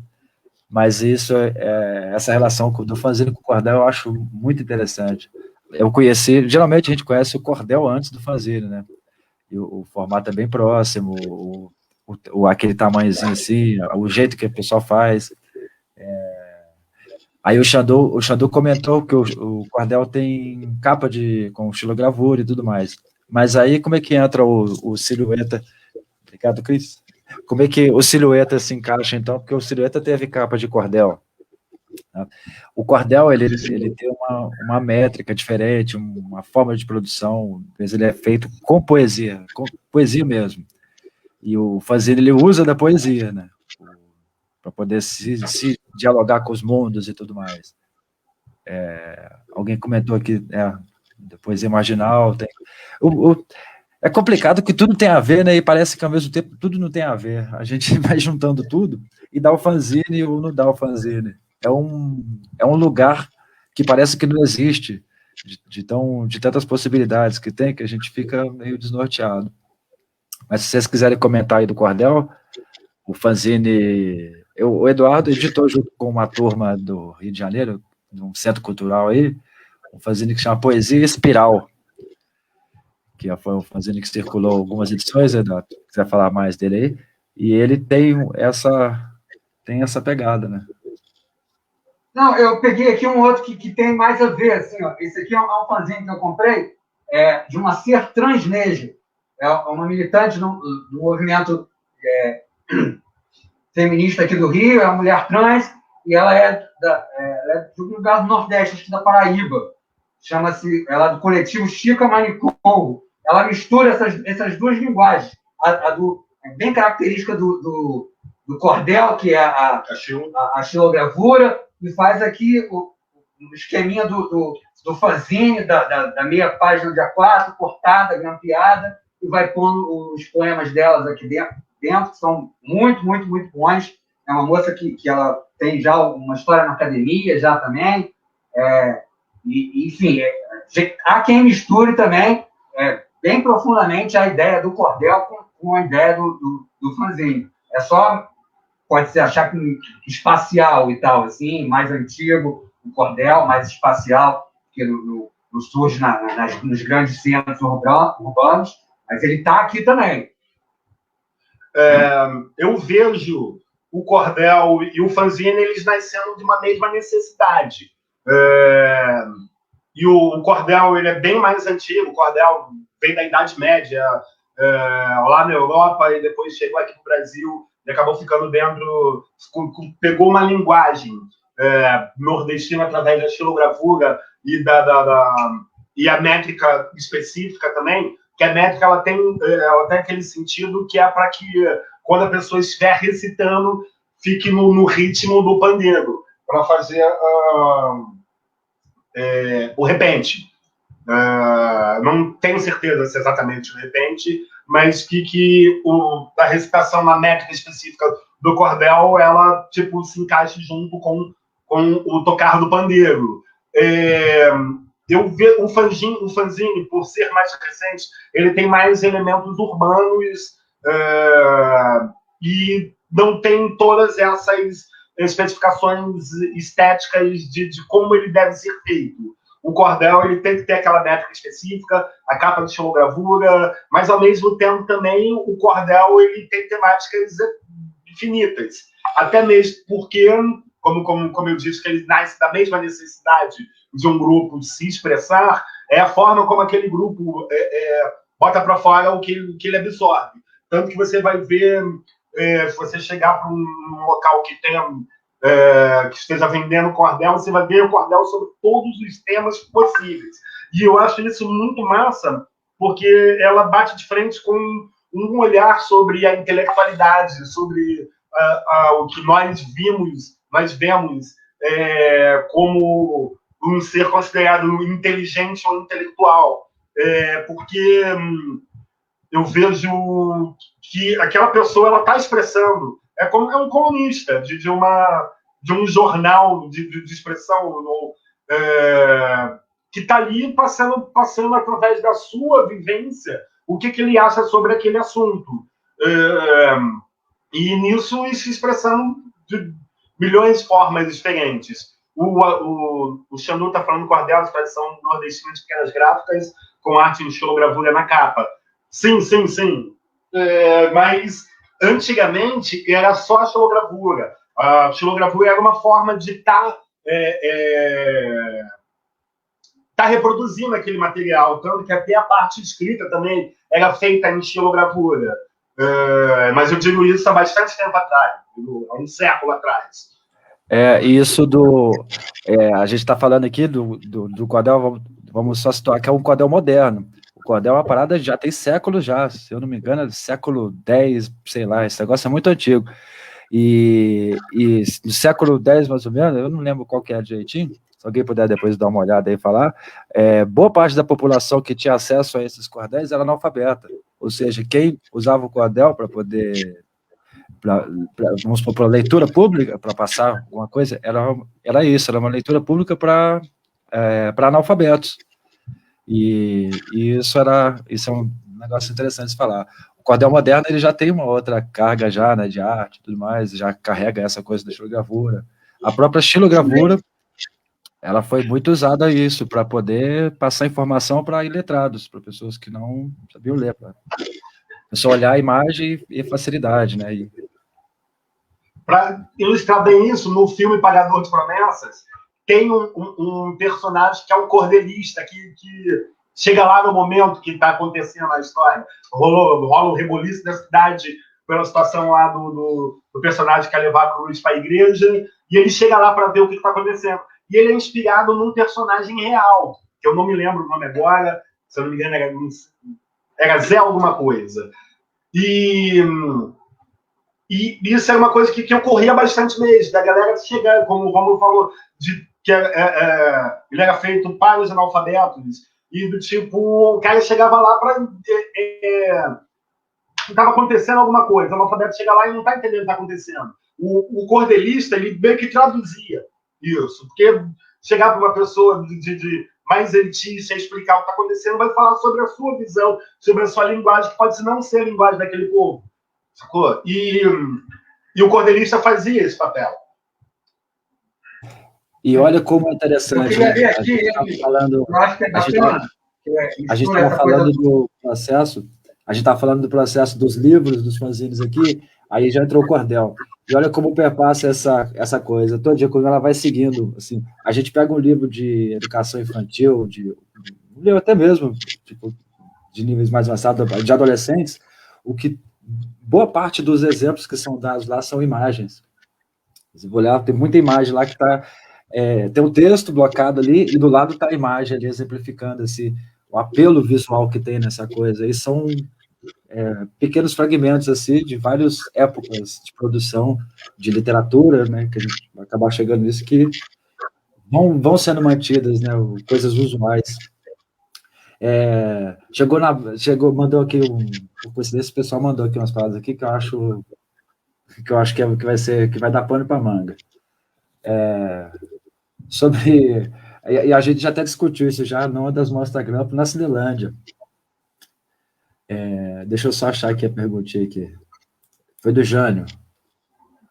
mas essa relação do fanzine com o cordel eu acho muito interessante. Eu conheci, geralmente a gente conhece o cordel antes do fanzine, né? E o formato é bem próximo, aquele tamanhozinho assim, o jeito que o pessoal faz. Aí o Xandu comentou que o cordel tem capa com xilogravura e tudo mais. Mas aí como é que entra o silhueta? Obrigado, Cris. Como é que o silhueta se encaixa, então? Porque o silhueta teve capa de cordel. Né? O cordel, ele tem uma métrica diferente, uma forma de produção, às vezes ele é feito com poesia mesmo. E o fanzine, ele usa da poesia, né? Para poder se dialogar com os mundos e tudo mais. Alguém comentou aqui, da poesia marginal, é complicado que tudo tem a ver, né? E parece que ao mesmo tempo tudo não tem a ver. A gente vai juntando tudo e dá o fanzine ou não dá o fanzine. É um lugar que parece que não existe, de tantas possibilidades que tem, que a gente fica meio desnorteado. Mas se vocês quiserem comentar aí do cordel, o fanzine... o Eduardo editou junto com uma turma do Rio de Janeiro, num centro cultural aí, um fanzine que chama Poesia Espiral, que foi um fanzine que circulou algumas edições, Eduardo, se quiser falar mais dele aí, e ele tem essa pegada, né?
Não, eu peguei aqui um outro que tem mais a ver, assim, ó. Esse aqui é um fanzine que eu comprei, de uma ser transneja. É uma militante do movimento feminista aqui do Rio, é uma mulher trans, e ela é de um lugar do Nordeste, acho que da Paraíba. Ela é do coletivo Chica Manicongo. Ela mistura essas duas linguagens. Bem característica do cordel, que é a xilogravura, e faz aqui o esqueminha do fanzine, da meia página de A4, cortada, grampeada, e vai pondo os poemas delas aqui dentro, que são muito, muito, muito bons. É uma moça que ela tem já uma história na academia, já também. Enfim, há quem misture também bem profundamente a ideia do cordel com a ideia do fanzine. É só, pode-se achar que espacial e tal, assim, mais antigo, o cordel, mais espacial, que surge nos grandes centros urbanos, mas ele está aqui também.
Eu vejo o cordel e o fanzine, eles nascendo de uma mesma necessidade. E o cordel, ele é bem mais antigo, o cordel vem da Idade Média, lá na Europa, e depois chegou aqui no Brasil, e acabou ficando dentro, pegou uma linguagem nordestina através da xilogravura e a métrica específica também, que a métrica ela tem aquele sentido que é para que, quando a pessoa estiver recitando, fique no ritmo do pandeiro, para fazer o repente. Não tenho certeza se é exatamente o repente, mas que a recitação na métrica específica do cordel, ela tipo, se encaixa junto com o tocar do pandeiro. Eu vejo o fanzine, por ser mais recente, ele tem mais elementos urbanos e não tem todas essas especificações estéticas de como ele deve ser feito. O cordel, ele tem que ter aquela métrica específica, a capa de xilogravura, mas ao mesmo tempo também o cordel ele tem temáticas infinitas. Até mesmo porque, como eu disse, que ele nasce da mesma necessidade de um grupo se expressar, é a forma como aquele grupo bota para fora o que ele absorve. Tanto que você vai ver, se você chegar para um local que tenha que esteja vendendo cordel, você vai ver o cordel sobre todos os temas possíveis. E eu acho isso muito massa, porque ela bate de frente com um olhar sobre a intelectualidade, sobre o que nós vemos como um ser considerado inteligente ou intelectual. Porque eu vejo que aquela pessoa está expressando, é um colunista de um jornal de expressão, que está ali passando através da sua vivência o que ele acha sobre aquele assunto. E nisso se expressando de milhões de formas diferentes. O Xandu está falando cordel de tradição nordestina de pequenas gráficas com arte em xilogravura na capa. Sim. Mas antigamente era só a xilogravura. A xilogravura era uma forma de estar reproduzindo aquele material, tanto que até a parte escrita também era feita em xilogravura. Mas eu digo isso há bastante tempo atrás, há um século atrás.
Isso a gente está falando aqui do cordel, vamos só situar que é um cordel moderno. O cordel é uma parada já tem séculos já, se eu não me engano, é do século X, sei lá, esse negócio é muito antigo. E no século X, mais ou menos, eu não lembro qual que é direitinho, se alguém puder depois dar uma olhada aí e falar, boa parte da população que tinha acesso a esses cordéis era analfabeta, ou seja, quem usava o cordel para poder, vamos supor, para leitura pública, para passar alguma coisa, era isso, era uma leitura pública para analfabetos. E isso é um negócio interessante de falar. O cordel moderno ele já tem uma outra carga já, né, de arte e tudo mais, já carrega essa coisa da xilogravura. A própria xilogravura, ela foi muito usada isso, para poder passar informação para iletrados, para pessoas que não sabiam ler, para só olhar a imagem e facilidade, né?
Para ilustrar bem isso, no filme Pagador de Promessas, tem um personagem que é um cordelista, que chega lá no momento que está acontecendo a história. Rola um reboliço da cidade pela situação lá do personagem que quer levar a cruz para a igreja, e ele chega lá para ver o que está acontecendo. E ele é inspirado num personagem real, que eu não me lembro o nome agora, se eu não me engano, era Zé alguma coisa. E isso era uma coisa que ocorria bastante mesmo, da galera chegar, como o Romulo falou, que ele era feito para os analfabetos, e do tipo, o cara chegava lá para... estava acontecendo alguma coisa, o analfabeto chega lá e não está entendendo o que está acontecendo. O cordelista, ele meio que traduzia isso, porque chegar para uma pessoa de mais elitista e explicar o que está acontecendo, vai falar sobre a sua visão, sobre a sua linguagem, que pode não ser a linguagem daquele povo, sacou? E o cordelista fazia esse papel.
E olha como é interessante, né? A gente estava falando do processo, a gente estava falando do processo dos livros, dos fanzines aqui, aí já entrou o cordel. E olha como perpassa essa coisa. Todo dia, quando ela vai seguindo, assim, a gente pega um livro de educação infantil, até mesmo tipo, de níveis mais avançados, de adolescentes, boa parte dos exemplos que são dados lá são imagens. Você vai olhar, tem muita imagem lá que está... tem um texto blocado ali, e do lado está a imagem ali, exemplificando o apelo visual que tem nessa coisa. E são pequenos fragmentos assim, de várias épocas de produção de literatura, né, que a gente vai acabar chegando nisso, que vão sendo mantidas, né, coisas usuais. Mandou aqui, por coincidência, o pessoal mandou aqui umas palavras aqui que eu acho que vai dar pano para manga. E a gente já até discutiu isso já numa das mostras grampo na Cinelândia. Deixa eu só achar aqui a perguntinha aqui. Foi do Jânio.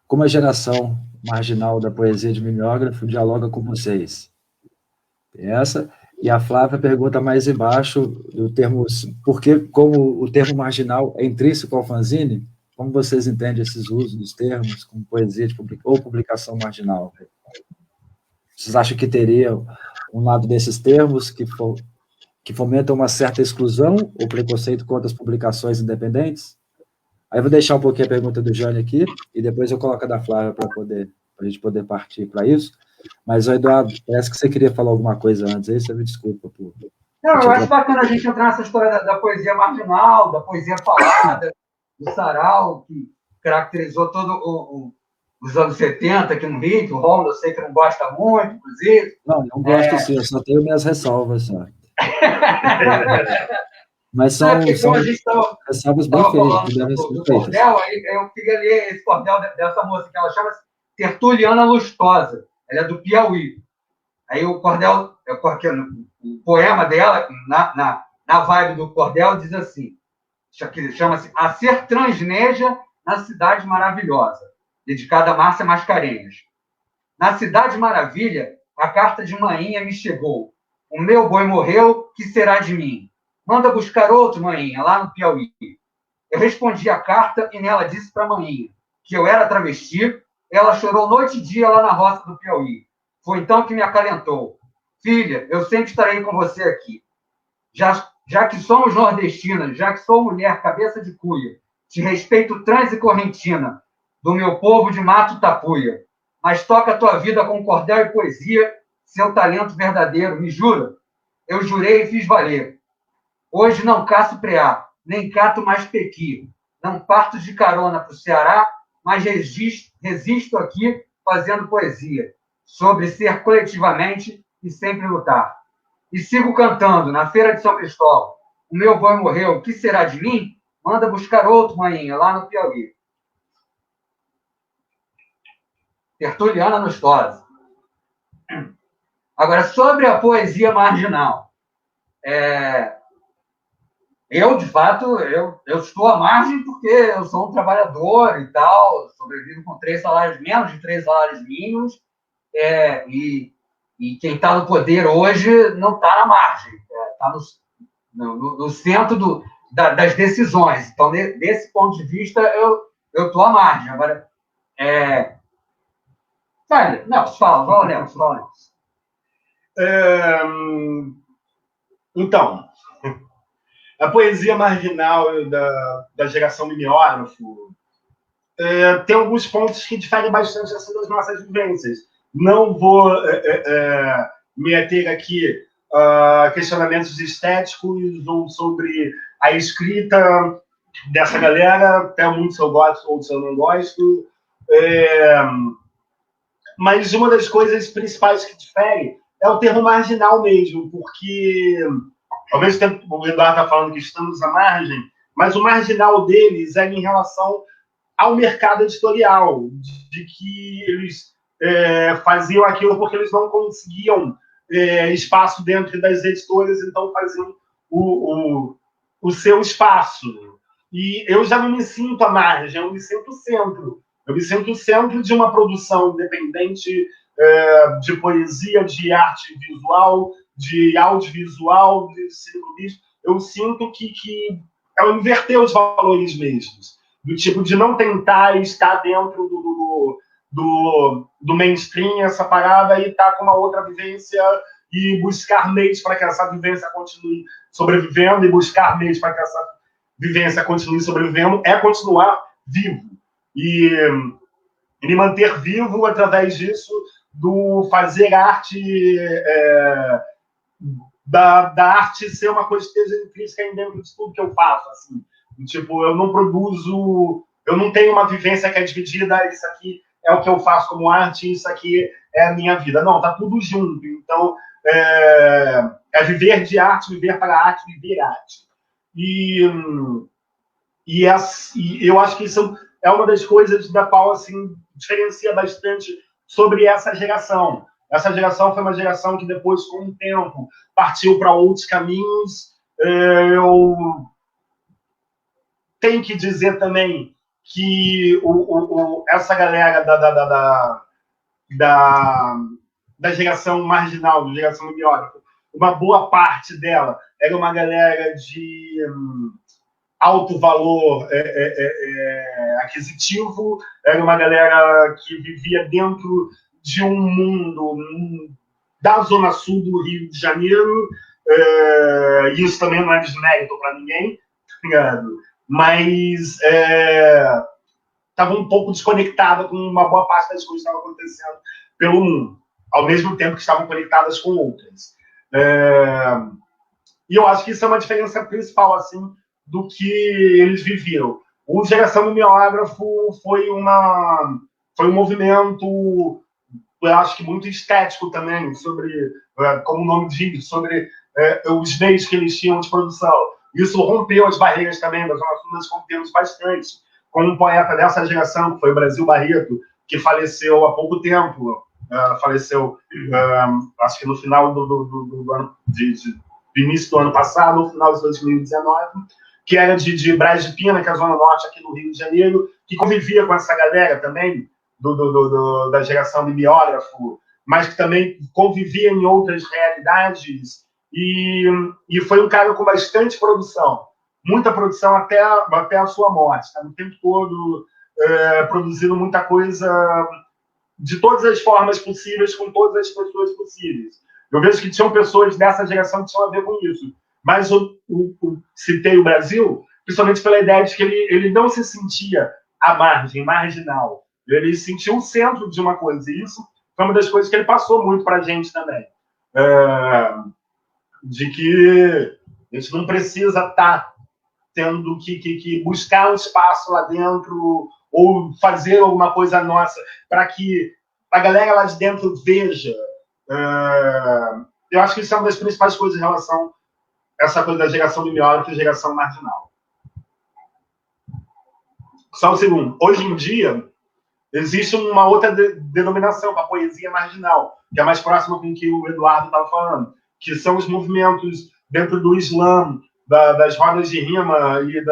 Como a geração marginal da poesia de mimeógrafo dialoga com vocês? Essa. E a Flávia pergunta mais embaixo do termo, porque como o termo marginal é intrínseco ao fanzine, como vocês entendem esses usos dos termos como poesia ou publicação marginal? Vocês acham que teria um lado desses termos que fomentam uma certa exclusão ou preconceito contra as publicações independentes? Aí eu vou deixar um pouquinho a pergunta do Jânio aqui, e depois eu coloco a da Flávia para poder para a gente poder partir para isso. Mas, Eduardo, parece que você queria falar alguma coisa antes aí, você me desculpa.
Não, eu acho bacana a gente entrar nessa história da poesia marginal, da poesia falada, do sarau, que caracterizou todo os anos 70 aqui no Rio, que o Romulo eu sei que não gosta muito, inclusive.
Não gosto sim, eu só tenho minhas ressalvas, só. Mas são ressalvas bem feitas.
Cordel, aí eu queria ler esse cordel dessa moça, que ela chama-se Tertuliana Lustosa. Ela é do Piauí. Aí o cordel, o poema dela, na vibe do cordel, diz assim, chama-se A Ser Transneja na Cidade Maravilhosa, dedicada a Márcia Mascarenhas. Na Cidade Maravilha, a carta de maninha me chegou. O meu boi morreu, que será de mim? Manda buscar outro, maninha, lá no Piauí. Eu respondi a carta e nela disse para a maninha que eu era travesti. Ela chorou noite e dia lá na roça do Piauí. Foi então que me acalentou. Filha, eu sempre estarei com você aqui. Já que somos nordestinas, já que sou mulher, cabeça de cuia, te respeito trans e correntina, do meu povo de Mato Tapuia. Mas toca a tua vida com cordel e poesia, seu talento verdadeiro, me jura? Eu jurei e fiz valer. Hoje não caço preá, nem cato mais pequi. Não parto de carona para o Ceará, mas resisto aqui fazendo poesia, sobre ser coletivamente e sempre lutar. E sigo cantando na feira de São Cristóvão. O meu boi morreu, o que será de mim? Manda buscar outro, maninha, lá no Piauí. Tertuliana Lustosa. Agora, sobre a poesia marginal. Eu, de fato, eu estou à margem porque eu sou um trabalhador e tal, sobrevivo com menos de 3 salários mínimos, e quem está no poder hoje não está na margem, está no centro das decisões. Então, desse ponto de vista, eu estou à margem. Agora, fala, Nelson.
Então, a poesia marginal da geração mimeógrafo tem alguns pontos que diferem bastante assim, das nossas vivências. Não vou me ater aqui a questionamentos estéticos ou sobre a escrita dessa galera, até muito se eu gosto ou se eu não gosto. Mas uma das coisas principais que difere é o termo marginal mesmo, porque ao mesmo tempo o Eduardo está falando que estamos à margem, mas o marginal deles é em relação ao mercado editorial, de que eles faziam aquilo porque eles não conseguiam espaço dentro das editoras, então faziam o seu espaço. E eu já não me sinto à margem, eu me sinto centro. Eu me sinto centro de uma produção independente de poesia, de arte visual, de audiovisual, de cinema. Eu sinto que é inverter os valores mesmos. Do tipo de não tentar estar dentro do mainstream, essa parada, e estar com uma outra vivência e buscar meios para que essa vivência continue sobrevivendo, e buscar meios para que essa vivência continue sobrevivendo é continuar vivo. E me manter vivo através disso, do fazer arte, da arte ser uma coisa que esteja intrínseca dentro de tudo que eu faço. Assim. Tipo, eu não produzo, eu não tenho uma vivência que é dividida, isso aqui é o que eu faço como arte, isso aqui é a minha vida. Não, tá tudo junto. Então, é viver de arte, viver para a arte, viver arte. E eu acho que isso é uma das coisas da qual assim, diferencia bastante sobre essa geração. Essa geração foi uma geração que depois, com o tempo, partiu para outros caminhos. Eu tenho que dizer também que essa galera da geração marginal, da geração mimeógrafo, uma boa parte dela era uma galera de alto valor aquisitivo, era uma galera que vivia dentro de um mundo da zona sul do Rio de Janeiro, isso também não é desmérito para ninguém, mas estava um pouco desconectada com uma boa parte das coisas que estavam acontecendo pelo mundo, ao mesmo tempo que estavam conectadas com outras. E eu acho que isso é uma diferença principal, assim, do que eles viviam. O Geração Mimeógrafo foi um movimento, eu acho que muito estético também, sobre, como o nome diz, sobre os meios que eles tinham de produção. Isso rompeu as barreiras também, nós rompemos bastante. Com um poeta dessa geração, que foi o Brasil Barreto, que faleceu há pouco tempo, acho que no final do ano, do início do ano passado, no final de 2019, que era de Braz de Pina, que é a Zona Norte aqui no Rio de Janeiro, que convivia com essa galera também, da geração mimeógrafo, mas que também convivia em outras realidades, e foi um cara com bastante produção, muita produção até a sua morte, estava o tempo todo produzindo muita coisa de todas as formas possíveis, com todas as pessoas possíveis. Eu vejo que tinham pessoas dessa geração que tinham a ver com isso, mas citei o Brasil, principalmente pela ideia de que ele não se sentia à margem, marginal. Ele se sentia um centro de uma coisa, e isso foi uma das coisas que ele passou muito para a gente também. De que a gente não precisa estar tendo que buscar um espaço lá dentro ou fazer alguma coisa nossa para que a galera lá de dentro veja. Eu acho que isso é uma das principais coisas em relação a essa coisa da geração mimeógrafa e geração marginal. Só um segundo. Hoje em dia, existe uma outra denominação para a poesia marginal, que é mais próxima com o que o Eduardo estava falando, que são os movimentos dentro do Islã, das rodas de rima e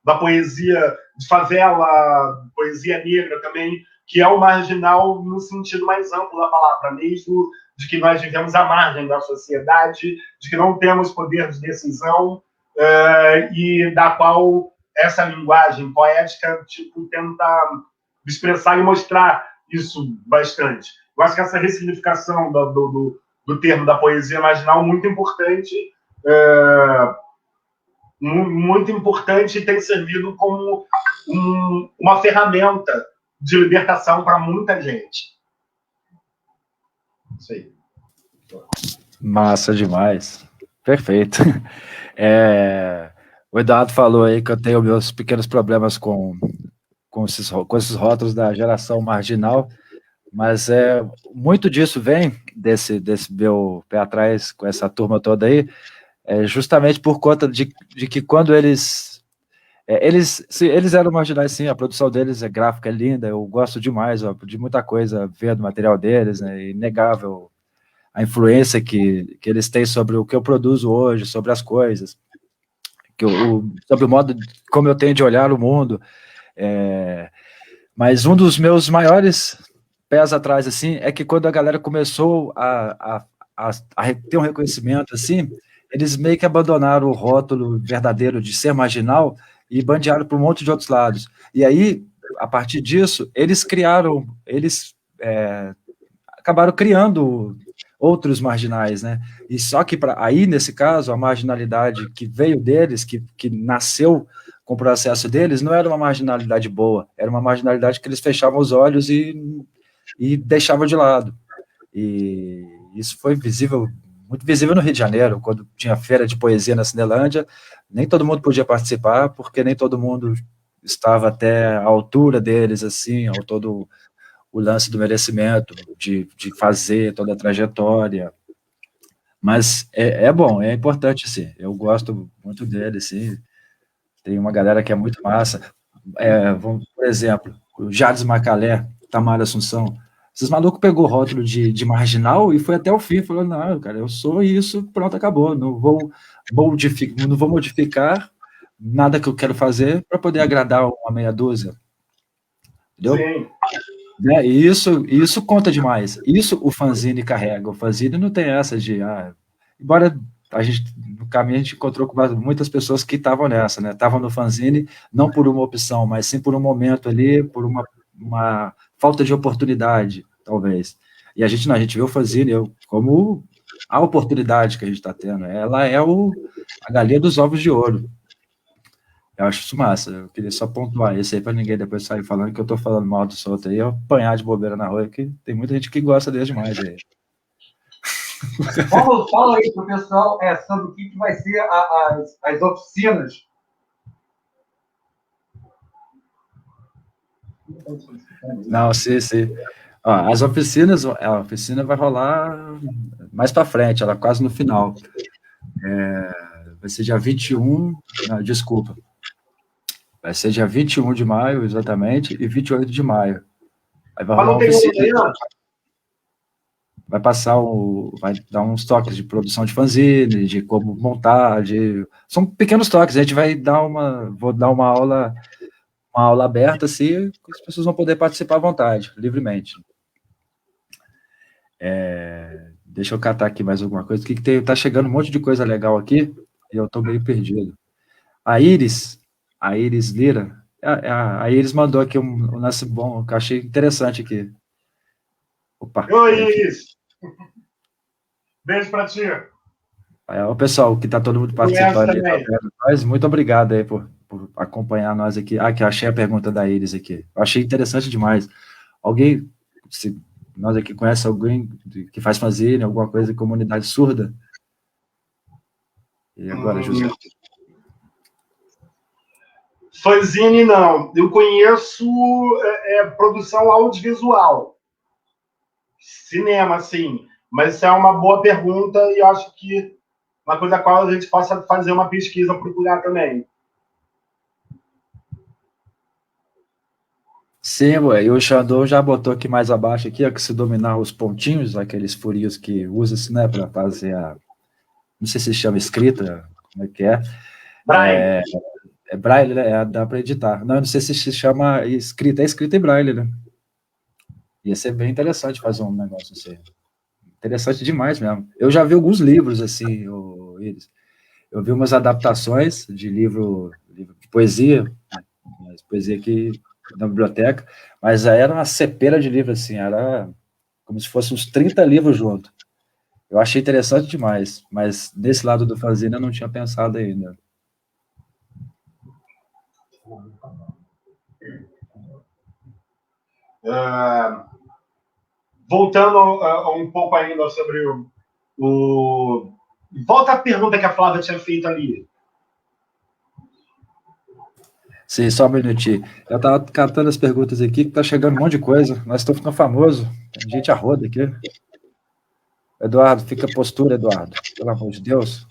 da poesia de favela, poesia negra também, que é o marginal no sentido mais amplo da palavra, mesmo de que nós vivemos à margem da sociedade, de que não temos poder de decisão, e da qual essa linguagem poética tenta expressar e mostrar isso bastante. Eu acho que essa ressignificação do termo da poesia marginal muito importante, e tem servido como uma ferramenta de libertação para muita gente. Isso aí.
Massa demais. Perfeito. O Eduardo falou aí que eu tenho meus pequenos problemas com esses rótulos da geração marginal, mas muito disso vem desse meu pé atrás com essa turma toda aí, justamente por conta de que quando eles eram marginais, sim, a produção deles gráfica é linda, eu gosto demais de muita coisa vendo o material deles, né, inegável a influência que eles têm sobre o que eu produzo hoje, sobre as coisas, sobre o modo como eu tenho de olhar o mundo, mas um dos meus maiores pés atrás, assim, é que quando a galera começou a ter um reconhecimento, assim, eles meio que abandonaram o rótulo verdadeiro de ser marginal e bandearam para um monte de outros lados. E aí, a partir disso, eles acabaram criando outros marginais, né? E só que aí, nesse caso, a marginalidade que veio deles, que nasceu com o processo deles, não era uma marginalidade boa, era uma marginalidade que eles fechavam os olhos e deixavam de lado. E isso foi muito visível no Rio de Janeiro, quando tinha feira de poesia na Cinelândia, nem todo mundo podia participar, porque nem todo mundo estava até a altura deles, assim, ao todo o lance do merecimento, de fazer toda a trajetória. Mas é bom, é importante, sim. Eu gosto muito dele, sim. Tem uma galera que é muito massa. Por exemplo, o Jades Macalé, Tamara Assunção. Esses malucos pegou o rótulo de marginal e foi até o fim, falou, não, cara, eu sou isso, pronto, acabou. Não vou modificar nada que eu quero fazer para poder agradar uma meia dúzia. Entendeu?
Sim.
E isso conta demais. Isso o fanzine carrega. O fanzine não tem essa de... embora no caminho a gente encontrou com muitas pessoas que estavam nessa, né? Estavam no fanzine não por uma opção, mas sim por um momento ali, por uma falta de oportunidade, talvez. E a gente vê o fanzine como a oportunidade que a gente está tendo. Ela é a galinha dos ovos de ouro. Eu acho isso massa. Eu queria só pontuar isso aí para ninguém depois sair falando que eu tô falando mal do solto aí, eu apanhar de bobeira na rua, que tem muita gente que gosta dele demais aí.
Fala aí pro pessoal sobre o que vai ser as oficinas.
Não, sim. Ó, as oficinas, a oficina vai rolar mais para frente, ela quase no final. Vai ser dia 21, não, desculpa. Vai ser dia 21 de maio, exatamente, e 28 de maio. Aí vai
Mas
rolar
não
uma
tem
oficina.
outro aí, não?
Vai dar uns toques de produção de fanzine, de como montar, são pequenos toques. A gente vou dar uma aula aberta, assim, que as pessoas vão poder participar à vontade, livremente. Deixa eu catar aqui mais alguma coisa. O que tem? Tá chegando um monte de coisa legal aqui e eu tô meio perdido. A Iris Lira, a Iris mandou aqui um lance bom, que eu achei interessante aqui. Opa,
Oi, Iris. Beijo pra ti.
O pessoal que tá todo mundo participando aí, nós, muito obrigado aí por acompanhar nós aqui. Que eu achei a pergunta da Iris aqui. Eu achei interessante demais. Alguém, se nós aqui conhece alguém que faz fanzine, alguma coisa de comunidade surda? E agora, José?
Fanzine, não. Eu conheço produção audiovisual. Cinema, sim. Mas isso é uma boa pergunta e eu acho que uma coisa a qual a gente possa fazer uma pesquisa, procurar também.
Sim, ué, e o Xandão já botou aqui mais abaixo, aqui, ó, que se dominar os pontinhos, aqueles furinhos que usa-se, né, para fazer não sei se chama escrita, como é que é?
Braille.
É Braille, né? Dá para editar. Não sei se chama escrita, é escrita em Braille, né? Ia ser bem interessante fazer um negócio assim. Interessante demais mesmo. Eu já vi alguns livros, assim, Iris. Eu vi umas adaptações de livro de poesia, né, poesia aqui na biblioteca, mas aí era uma cepeira de livro, assim, era como se fossem uns 30 livros juntos. Eu achei interessante demais, mas desse lado do fanzine eu não tinha pensado ainda.
Voltando um pouco ainda sobre o... Volta à pergunta que a Flávia tinha feito ali.
Sim, só um minutinho. Eu estava catando as perguntas aqui, que tá chegando um monte de coisa. Nós estamos ficando famosos. Tem gente a roda aqui. Eduardo, fica a postura, Eduardo. Pelo amor de Deus.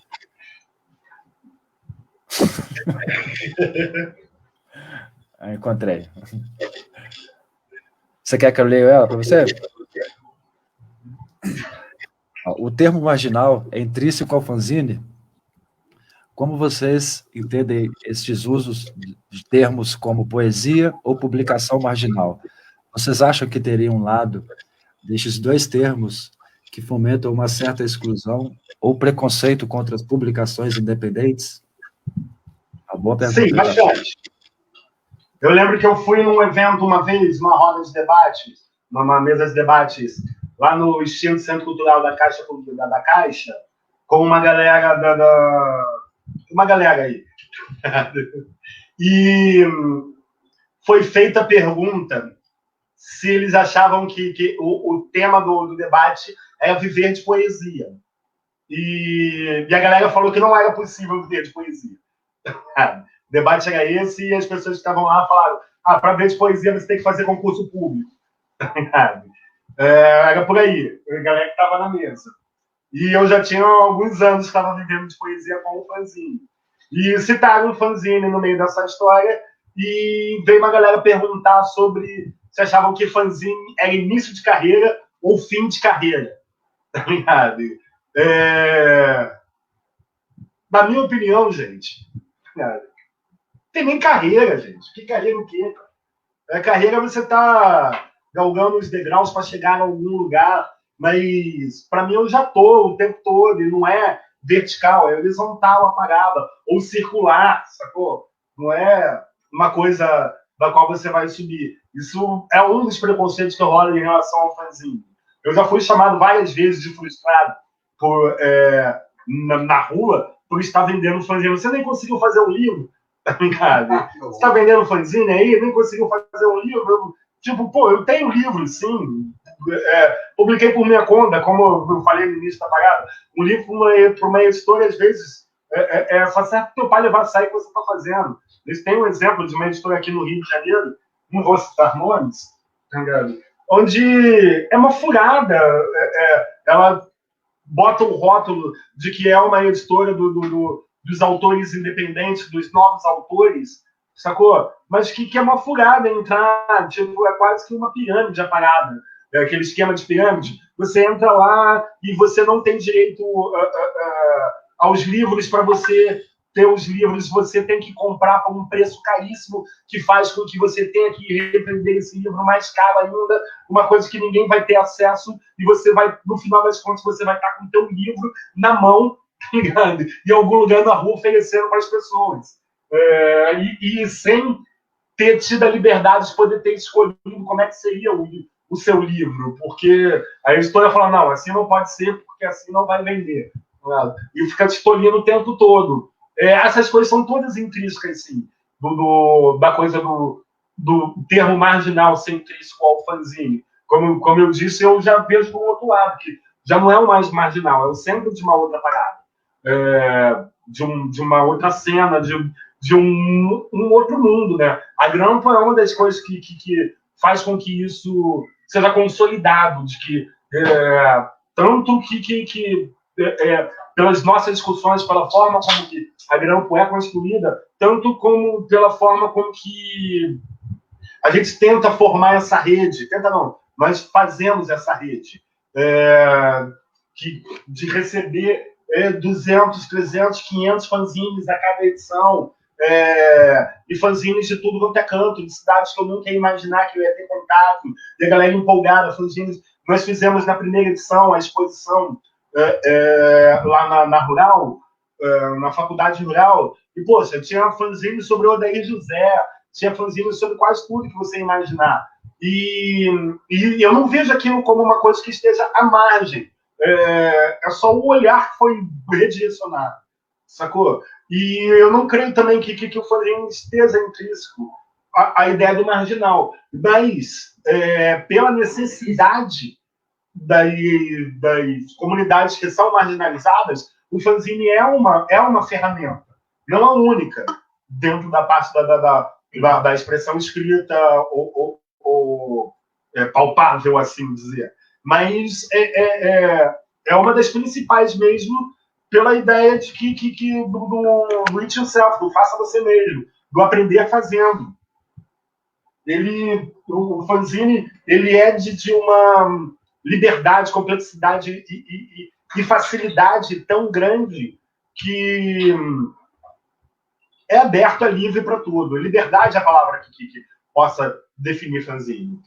Encontrei. Você quer que eu leia ela para você? O termo marginal é intrínseco ao fanzine? Como vocês entendem estes usos de termos como poesia ou publicação marginal? Vocês acham que teria um lado destes dois termos que fomentam uma certa exclusão ou preconceito contra as publicações independentes? Uma boa pergunta.
Sim, bastante. Eu lembro que eu fui num evento uma vez, uma roda de debate, numa mesa de debates, lá no extinto Centro Cultural da Caixa, com uma galera uma galera aí. E foi feita a pergunta se eles achavam que o tema do debate é viver de poesia. E a galera falou que não era possível viver de poesia. O debate era esse e as pessoas que estavam lá falaram: para viver de poesia você tem que fazer concurso público. Era por aí, a galera que estava na mesa. E eu já tinha alguns anos que estava vivendo de poesia com o fanzine. E citaram o fanzine no meio dessa história e veio uma galera perguntar sobre se achavam que fanzine era início de carreira ou fim de carreira. Tá ligado? Na minha opinião, gente, tem nem carreira, gente. Que carreira o quê? Carreira você tá galgando os degraus para chegar em algum lugar, mas para mim eu já tô o tempo todo, e não é vertical, é horizontal a parada, ou circular, sacou? Não é uma coisa da qual você vai subir. Isso é um dos preconceitos que rola em relação ao fanzine. Eu já fui chamado várias vezes de frustrado na rua por estar vendendo fanzine. Você nem conseguiu fazer um livro, tá ligado? Você tá vendendo fanzine aí, nem conseguiu fazer um livro. Tipo, pô, eu tenho livro, sim. Publiquei por minha conta, como eu falei no início da parada. Um livro para uma editora, às vezes, só serve para o teu pai levar a sair o que você está fazendo. Eles têm um exemplo de uma editora aqui no Rio de Janeiro, não vou citar nomes, tá ligado? Onde é uma furada. Ela bota o rótulo de que é uma editora dos autores independentes, dos novos autores, sacou? Mas que é uma furada entrar, tipo, é quase que uma pirâmide a parada. Aquele esquema de pirâmide. Você entra lá e você não tem direito aos livros. Para você ter os livros, você tem que comprar por um preço caríssimo, que faz com que você tenha que revender esse livro mais caro ainda, uma coisa que ninguém vai ter acesso, e você vai, no final das contas, você vai estar com o teu livro na mão, ligado? Em algum lugar na rua oferecendo para as pessoas. E sem ter tido a liberdade de poder ter escolhido como é que seria o seu livro, porque a editora fala, não, assim não pode ser, porque assim não vai vender. E fica te escolhendo o tempo todo. Essas coisas são todas intrínsecas, sim, da coisa do termo marginal ser intrínseco ao fanzine. Como eu disse, eu já vejo do outro lado, que já não é o mais marginal, é o centro de uma outra parada, de uma outra cena, de um outro mundo, né? A grampa é uma das coisas que faz com que isso seja consolidado, de que tanto que pelas nossas discussões, pela forma como que a grampo é construída, tanto como pela forma como que a gente tenta formar essa rede, nós fazemos essa rede, de receber 200, 300, 500 fanzines a cada edição, e fanzines de tudo quanto é canto, de cidades que eu nunca ia imaginar que eu ia ter contato, e a galera empolgada, fanzines. Nós fizemos na primeira edição a exposição lá na Rural, na Faculdade Rural, e, poxa, tinha fanzine sobre o Odair José, tinha fanzine sobre quase tudo que você imaginar. E eu não vejo aquilo como uma coisa que esteja à margem. É só o olhar que foi redirecionado, sacou? E eu não creio também que o fanzine esteja intrínseco a ideia do marginal, mas pela necessidade das comunidades que são marginalizadas, o fanzine é uma ferramenta, não a única, dentro da parte da expressão escrita ou palpável, assim dizer. Mas é uma das principais mesmo, pela ideia de do it yourself, do faça você mesmo, do aprender fazendo. O fanzine, ele é de uma liberdade, complexidade e facilidade tão grande que é aberto, é livre para tudo. Liberdade é a palavra que possa definir fanzine.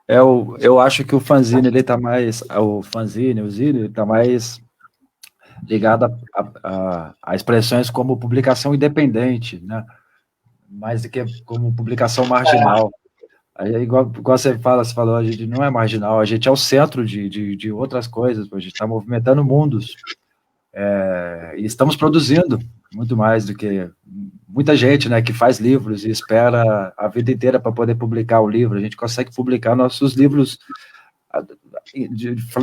Eu acho que o fanzine ele tá mais, o zine está mais ligado a expressões como publicação independente, né? Mais do que como publicação marginal. Aí, igual você falou, a gente não é marginal, a gente é o centro de outras coisas, a gente está movimentando mundos, e estamos produzindo muito mais do que muita gente, né, que faz livros e espera a vida inteira para poder publicar o livro. A gente consegue publicar nossos livros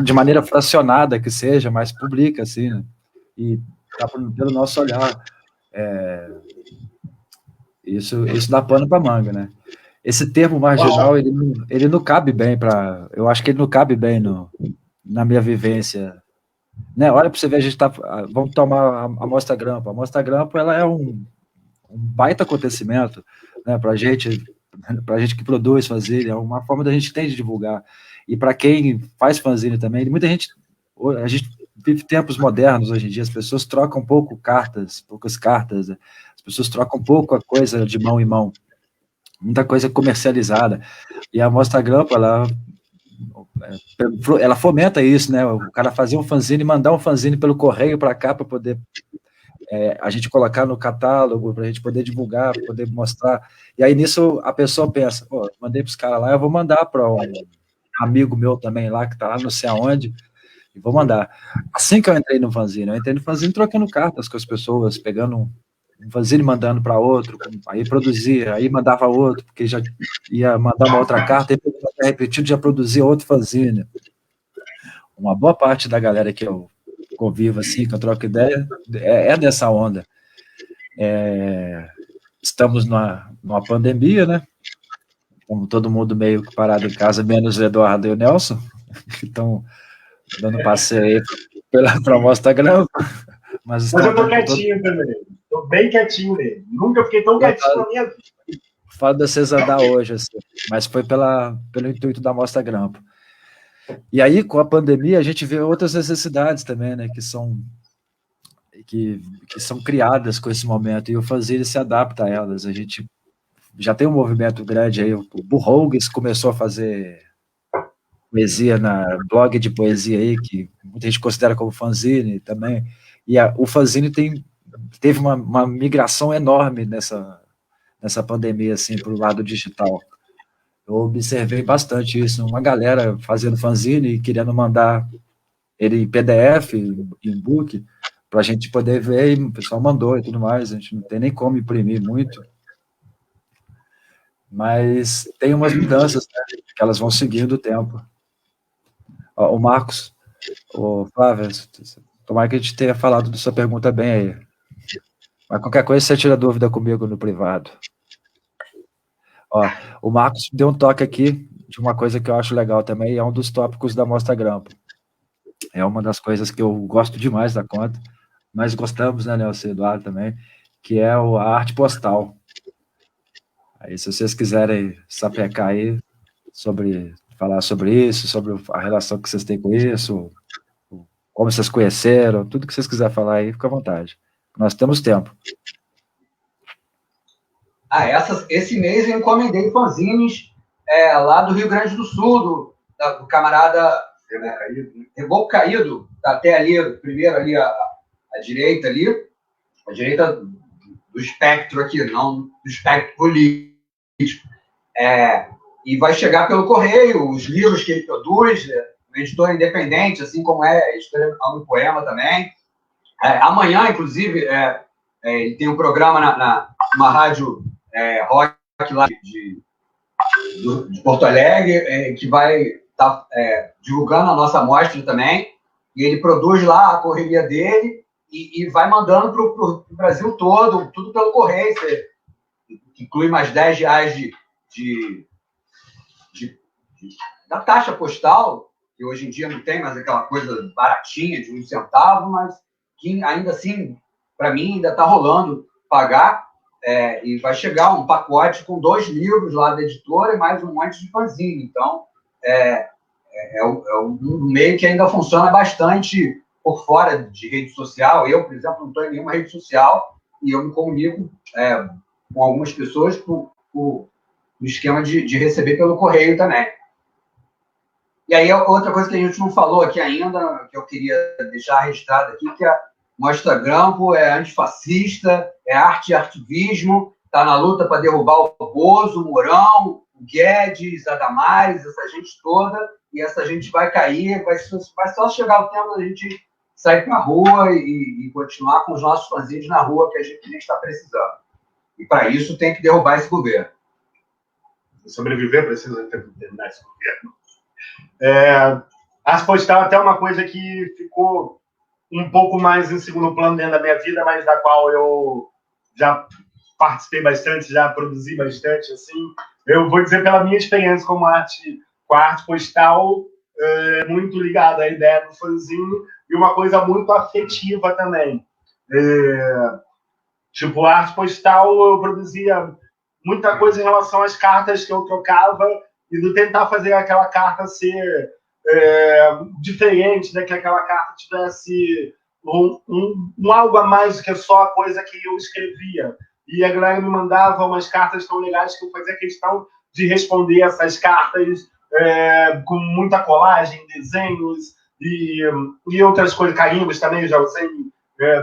de maneira fracionada que seja, mas publica, assim, né? E tá pelo nosso olhar. Isso dá pano para manga, né? Esse termo marginal, ele não cabe bem eu acho que ele não cabe bem na minha vivência, né? Olha para você ver, a gente vamos tomar a Mostra Grampo. A Mostra Grampo, ela é um baita acontecimento, né? Para gente que produz fanzine, é uma forma da gente ter de divulgar. E para quem faz fanzine também, a gente vive tempos modernos hoje em dia, as pessoas trocam poucas cartas, as pessoas trocam pouco a coisa de mão em mão, muita coisa comercializada. E a Mostra Grampo, ela fomenta isso, né? O cara fazer um fanzine, mandar um fanzine pelo correio para cá, para poder a gente colocar no catálogo, para a gente poder divulgar, poder mostrar. E aí, nisso, a pessoa pensa, pô, mandei para os caras lá, eu vou mandar para um amigo meu também lá, que está lá não sei aonde, e vou mandar. Assim que eu entrei no fanzine trocando cartas com as pessoas, pegando um fanzine mandando para outro, aí produzia, aí mandava outro, porque já ia mandar uma outra carta, aí repetido, já produzia outro fanzine. Uma boa parte da galera que eu convivo, assim, que eu troco ideia, é dessa onda. Estamos numa pandemia, né? Como todo mundo meio que parado em casa, menos o Eduardo e o Nelson, que estão dando passeio para a Mostra Grampo.
Mas eu tô quietinho também. Tô bem quietinho mesmo. Nunca fiquei tão quietinho na minha vida.
O fato de vocês andar hoje, assim, mas foi pelo intuito da Mostra Grampo. E aí, com a pandemia, a gente vê outras necessidades também, né, que são criadas com esse momento, e o fanzine se adapta a elas. A gente já tem um movimento grande aí, o Burroughs começou a fazer poesia blog de poesia aí, que muita gente considera como fanzine também, e o fanzine teve uma migração enorme nessa pandemia, assim, para o lado digital. Eu observei bastante isso, uma galera fazendo fanzine e querendo mandar ele em PDF, em book, para a gente poder ver, e o pessoal mandou e tudo mais, a gente não tem nem como imprimir muito, mas tem umas mudanças, né, que elas vão seguindo o tempo. Ó, o Marcos, o Flávio, tomara que a gente tenha falado da sua pergunta bem aí, mas qualquer coisa você tira dúvida comigo no privado. Ó, o Marcos deu um toque aqui de uma coisa que eu acho legal também, é um dos tópicos da Mostra Grampo. É uma das coisas que eu gosto demais da conta, nós gostamos, né, Nelson e Eduardo também, que é a arte postal. Aí, se vocês quiserem sapecar aí, falar sobre isso, sobre a relação que vocês têm com isso, como vocês conheceram, tudo que vocês quiserem falar aí, fica à vontade. Nós temos tempo.
Esse mês eu encomendei fanzines lá do Rio Grande do Sul, do camarada Reboco Caído, tá até ali, primeiro ali, a direita ali, a direita do espectro aqui, não do espectro político. E vai chegar pelo correio, os livros que ele produz, uma editora independente, assim como a editora Alma Poema também. Amanhã, inclusive, ele tem um programa numa rádio rock lá de Porto Alegre, que vai estar divulgando a nossa amostra também, e ele produz lá a correria dele e vai mandando para o Brasil todo, tudo pelo correio, que inclui mais R$10 da taxa postal, que hoje em dia não tem mais aquela coisa baratinha de 1 centavo, mas que ainda assim, para mim, ainda está rolando pagar, e vai chegar um pacote com 2 livros lá da editora e mais um monte de fanzine. Então, é um meio que ainda funciona bastante por fora de rede social. Eu, por exemplo, não estou em nenhuma rede social e eu me comunico com algumas pessoas no esquema de receber pelo correio também. E aí, outra coisa que a gente não falou aqui ainda, que eu queria deixar registrado aqui, que a Mostra Grampo é antifascista, é arte e ativismo, está na luta para derrubar o Bozo, o Mourão, o Guedes, a Damares, essa gente toda, e essa gente vai cair, vai só chegar o tempo da gente sair para a rua e continuar com os nossos fanzines na rua, que a gente está precisando. E para isso tem que derrubar esse governo.
Sobreviver precisa terminar esse governo. Arte postal é até uma coisa que ficou um pouco mais em segundo plano dentro da minha vida, mas da qual eu já participei bastante, já produzi bastante, assim. Eu vou dizer pela minha experiência com a arte postal, muito ligada à ideia do fanzine, e uma coisa muito afetiva também. Tipo, a arte postal, eu produzia muita coisa em relação às cartas que eu trocava e do tentar fazer aquela carta ser diferente, né? Que aquela carta tivesse um algo a mais do que só a coisa que eu escrevia. E a galera me mandava umas cartas tão legais que eu fazia questão de responder essas cartas com muita colagem, desenhos e outras coisas, carimbos também, eu já usei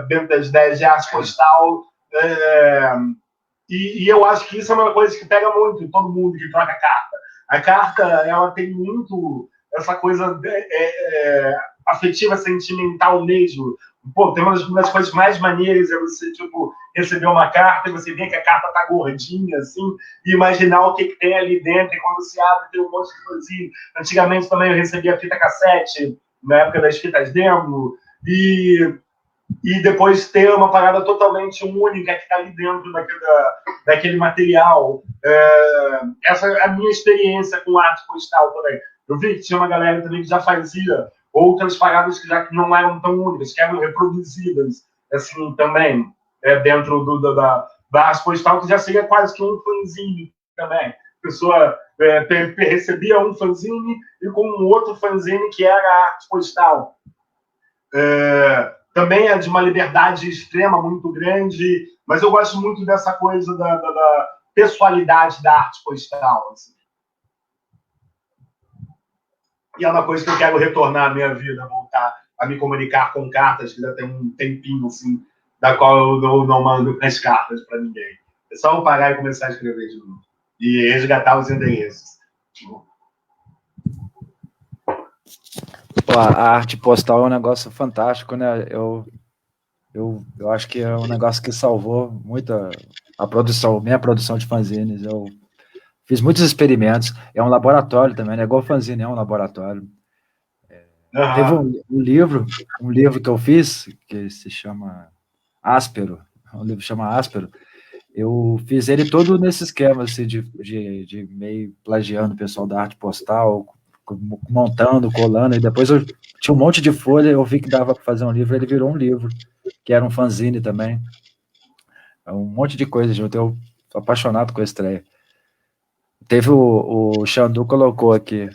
dentro das ideias de arte postal. E eu acho que isso é uma coisa que pega muito em todo mundo que troca carta. A carta, ela tem muito essa coisa afetiva, sentimental mesmo. Pô, tem uma das coisas mais maneiras é você, tipo, receber uma carta e você vê que a carta tá gordinha, assim, e imaginar o que tem ali dentro, e quando você abre tem um monte de coisinha. Antigamente também eu recebia fita cassete, na época das fitas demo, e depois ter uma parada totalmente única que está ali dentro daquele material. Essa é a minha experiência com arte postal também. Eu vi que tinha uma galera também que já fazia outras paradas que já não eram tão únicas, que eram reproduzidas, assim, também, dentro da arte postal, que já seria quase que um fanzine também. A pessoa recebia um fanzine e com um outro fanzine que era a arte postal. Também é de uma liberdade extrema, muito grande, mas eu gosto muito dessa coisa da pessoalidade da arte postal. Assim. E é uma coisa que eu quero retornar à minha vida, voltar a me comunicar com cartas, que já tem um tempinho, assim, da qual eu não mando as cartas para ninguém. É só eu parar e começar a escrever de novo. E resgatar os endereços.
Pô, a arte postal é um negócio fantástico, né? Eu acho que é um negócio que salvou muito minha produção de fanzines. Eu fiz muitos experimentos. É um laboratório também, né? Igual fanzine, é um laboratório. Teve um livro que eu fiz, que se chama Áspero. Um livro que chama Áspero. Eu fiz ele todo nesse esquema, assim, de meio plagiando o pessoal da arte postal, montando, colando, e depois eu tinha um monte de folha, eu vi que dava para fazer um livro, ele virou um livro, que era um fanzine também. Um monte de coisa, eu tô apaixonado com a estreia. Teve o Xandu colocou aqui,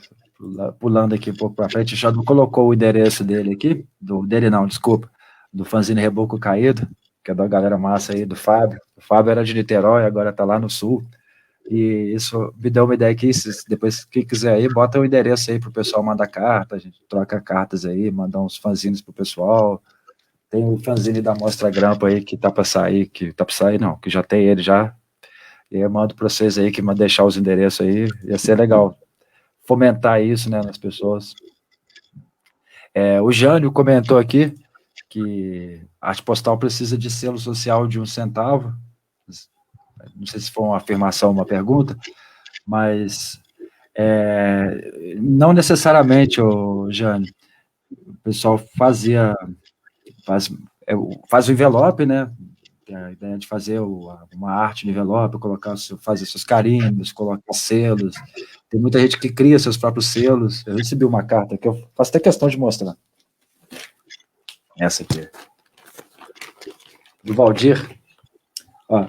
pulando aqui um pouco para frente, o Xandu colocou o endereço dele aqui, do fanzine Reboco Caído, que é da galera massa aí, do Fábio. O Fábio era de Niterói, agora tá lá no Sul. E isso me deu uma ideia aqui, depois, quem quiser aí, bota o endereço aí pro pessoal mandar carta, a gente troca cartas aí, mandar uns fanzines pro pessoal. Tem o fanzine da Mostra Grampo aí, que não, que já tem ele já. E eu mando para vocês aí, que deixar os endereços aí, ia ser legal fomentar isso, né, nas pessoas. O Jânio comentou aqui que a arte postal precisa de selo social de 1 centavo. Não sei se foi uma afirmação ou uma pergunta, mas não necessariamente, Jânio. O pessoal faz o envelope, né? A ideia de fazer uma arte no envelope, fazer seus carimbos, colocar selos. Tem muita gente que cria seus próprios selos. Eu recebi uma carta que eu faço até questão de mostrar. Essa aqui. Do Valdir. Ó,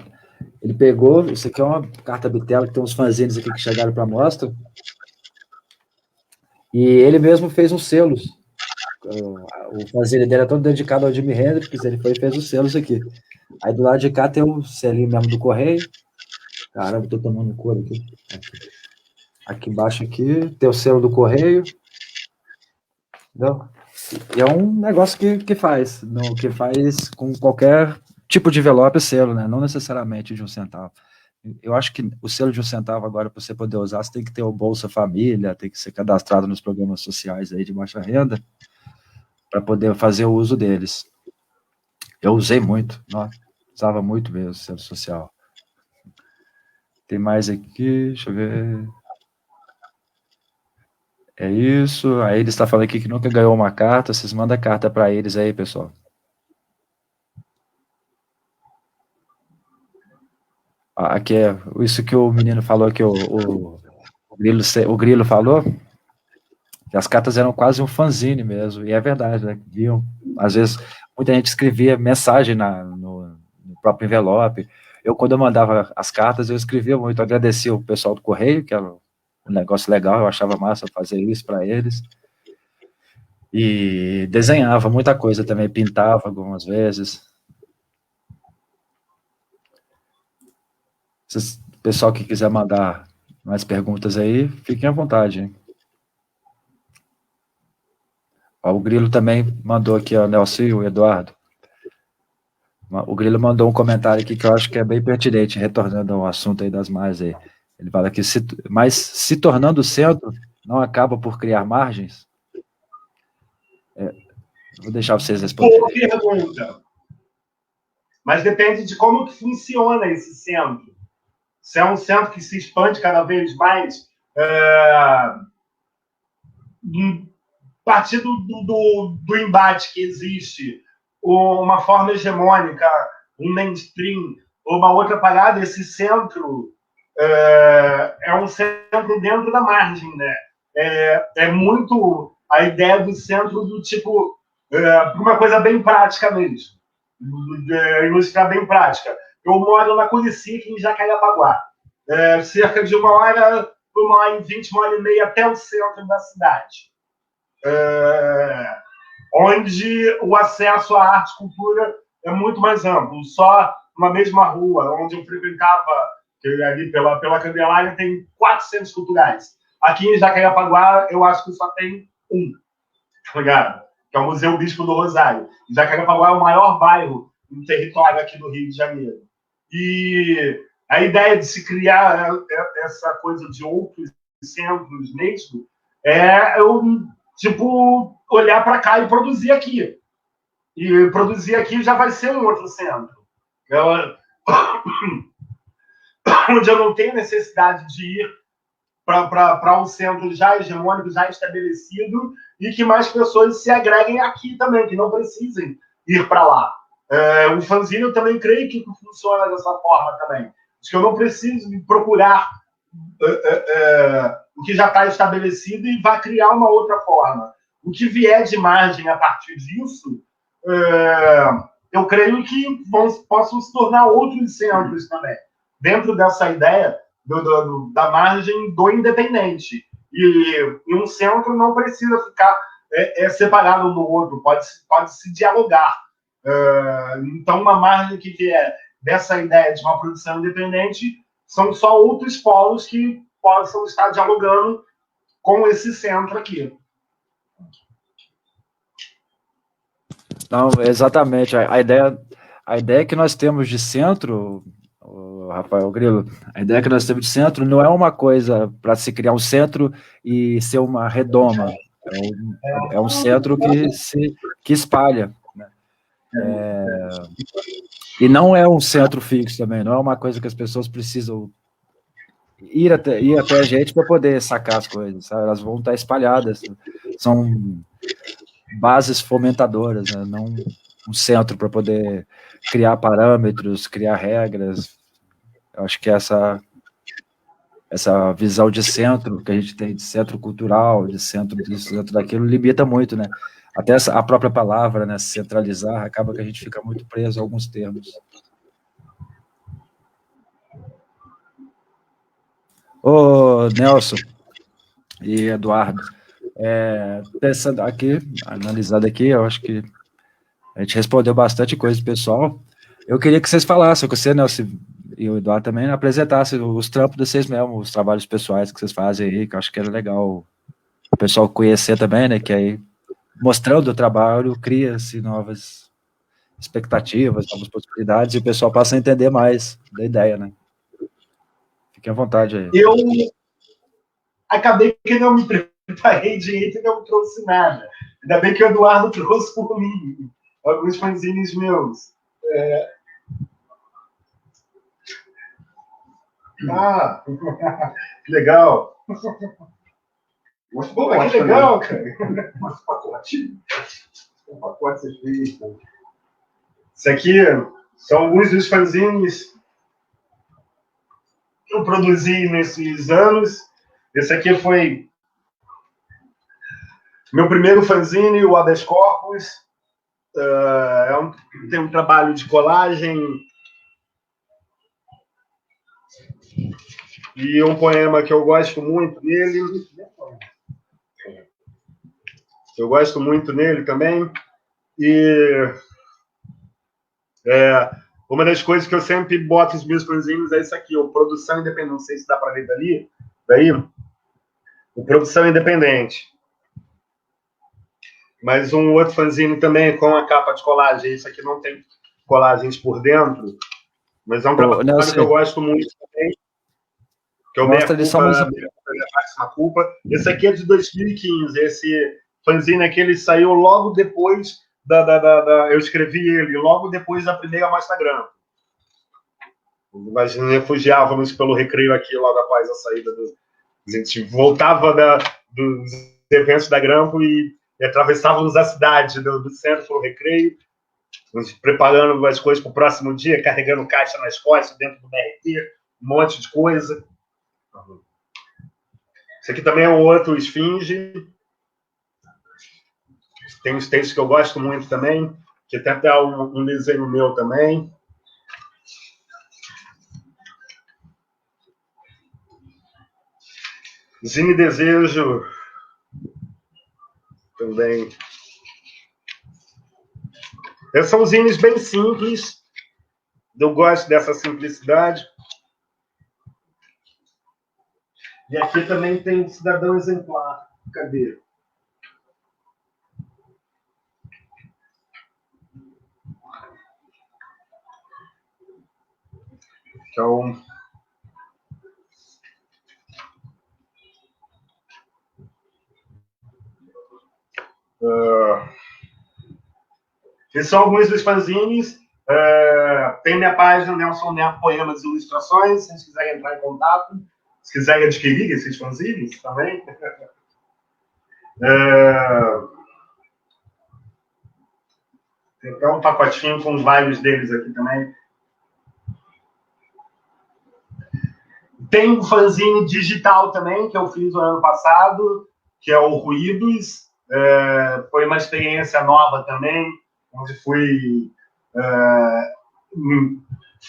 ele pegou, isso aqui é uma carta bitela, que tem uns fanzines aqui que chegaram para a mostra. E ele mesmo fez uns selos. O fanzine dele é todo dedicado ao Jimi Hendrix, ele foi e fez os selos aqui. Aí do lado de cá tem o selinho mesmo do correio. Caramba, tô tomando cor aqui. Aqui embaixo aqui tem o selo do correio. Entendeu? E é um negócio que faz com qualquer tipo de envelope selo, né? Não necessariamente de 1 centavo. Eu acho que o selo de 1 centavo agora, para você poder usar, você tem que ter o Bolsa Família, tem que ser cadastrado nos programas sociais aí de baixa renda, para poder fazer o uso deles. Eu usei muito, usava muito mesmo o selo social. Tem mais aqui, deixa eu ver. É isso. Aí ele está falando aqui que nunca ganhou uma carta. Vocês mandam carta para eles aí, pessoal. Aqui é isso que o menino falou, que o Grilo falou, que as cartas eram quase um fanzine mesmo, e é verdade, né? Viam, às vezes, muita gente escrevia mensagem no próprio envelope. Quando eu mandava as cartas, eu escrevia muito, agradecia o pessoal do correio, que era um negócio legal, eu achava massa fazer isso para eles. E desenhava muita coisa também, pintava algumas vezes. Pessoal que quiser mandar mais perguntas aí, fiquem à vontade, hein? O Grilo também mandou aqui, o Nelson e o Eduardo. O Grilo mandou um comentário aqui que eu acho que é bem pertinente, retornando ao assunto aí das margens aí. Ele fala que, mas se tornando centro, não acaba por criar margens? Vou deixar vocês responderem.
Boa pergunta. Mas depende de como que funciona esse centro. Se é um centro que se expande cada vez mais, a partir do embate que existe, uma forma hegemônica, um mainstream, ou uma outra parada, esse centro é um centro dentro da margem, né? É muito a ideia do centro do tipo, uma coisa bem prática mesmo. Ilustrar bem prática. Eu moro na Curicica, em Jacarepaguá. Cerca de 1 hora e 20, 1 hora e meia até o centro da cidade. Onde o acesso à arte e cultura é muito mais amplo. Só uma mesma rua, onde eu frequentava, ali pela Candelária, tem 4 centros culturais. Aqui em Jacarepaguá, eu acho que só tem um, tá ligado? Que é o Museu Bispo do Rosário. Jacarepaguá é o maior bairro no território aqui do Rio de Janeiro. E a ideia de se criar essa coisa de outros centros mesmo eu, tipo, olhar para cá e produzir aqui. E produzir aqui já vai ser um outro centro. Onde eu não tenho necessidade de ir para um centro já hegemônico, já estabelecido, e que mais pessoas se agreguem aqui também, que não precisem ir para lá. O fanzine eu também creio que funciona dessa forma também. Acho que eu não preciso procurar o que já está estabelecido e vai criar uma outra forma. O que vier de margem a partir disso, eu creio que possam se tornar outros centros também, dentro dessa ideia da margem do independente. E um centro não precisa ficar separado um do outro, pode se dialogar. Então, uma margem que vier dessa ideia de uma produção independente são só outros polos que possam estar dialogando com esse centro aqui.
Não, exatamente. A ideia que nós temos de centro, Rafael Grilo, a ideia que nós temos de centro não é uma coisa para se criar um centro e ser uma redoma. É um centro que espalha. Né? E não é um centro fixo também, não é uma coisa que as pessoas precisam ir até a gente para poder sacar as coisas, sabe? Elas vão estar espalhadas, são bases fomentadoras, né? Não um centro para poder criar parâmetros, criar regras. Eu acho que essa visão de centro que a gente tem, de centro cultural, de centro disso, centro daquilo, limita muito, né? Até a própria palavra, né, centralizar, acaba que a gente fica muito preso a alguns termos. Ô, Nelson e Eduardo, pensando aqui, analisado aqui, eu acho que a gente respondeu bastante coisa do pessoal. Eu queria que vocês falassem, que você, Nelson, e o Eduardo também, apresentassem os trampos de vocês mesmos, os trabalhos pessoais que vocês fazem aí, que eu acho que era legal o pessoal conhecer também, né, que aí, mostrando o trabalho, cria-se novas expectativas, novas possibilidades, e o pessoal passa a entender mais da ideia, né. Fiquem à vontade aí.
Eu acabei que não me preparei direito e não trouxe nada. Ainda bem que o Eduardo trouxe por mim alguns fanzines meus. Que legal. Pô, que legal, cara.
Mostra o pacote. Um pacote vocês fez.
Isso aqui são alguns dos fanzines que eu produzi nesses anos. Esse aqui foi meu primeiro fanzine, o Habeas Corpus. Tem um trabalho de colagem e um poema que eu gosto muito nele. Eu gosto muito nele também. E uma das coisas que eu sempre boto nos meus fanzines é isso aqui, o Produção Independente. Não sei se dá para ver daí. O Produção Independente. Mas um outro fanzine também com a capa de colagem. Isso aqui não tem colagens por dentro, mas é um trabalho que eu gosto muito também. Que é o Meia Culpa. Esse aqui é de 2015. Esse fanzine aquele saiu logo depois eu escrevi ele logo depois da primeira Mostra Grampo. Nós refugiávamos pelo Recreio aqui logo após a saída a gente voltava dos eventos da Grampo e atravessávamos a cidade do centro pelo Recreio, preparando as coisas para o próximo dia, carregando caixa nas costas dentro do BRT, um monte de coisa. Esse aqui também é um outro Esfinge. Tem uns textos que eu gosto muito também, que tem até um desenho meu também. Zine Desejo também. Esses são zines bem simples. Eu gosto dessa simplicidade. E aqui também tem Cidadão Exemplar. Cadê? Então, esses são alguns dos fanzines. Tem minha página, Nelson Neto Poemas e Ilustrações, se vocês quiserem entrar em contato. Se quiserem adquirir esses fanzines também. Tem até um pacotinho com vários deles aqui também. Tem um fanzine digital também, que eu fiz no ano passado, que é o Ruídos. Foi uma experiência nova também, onde fui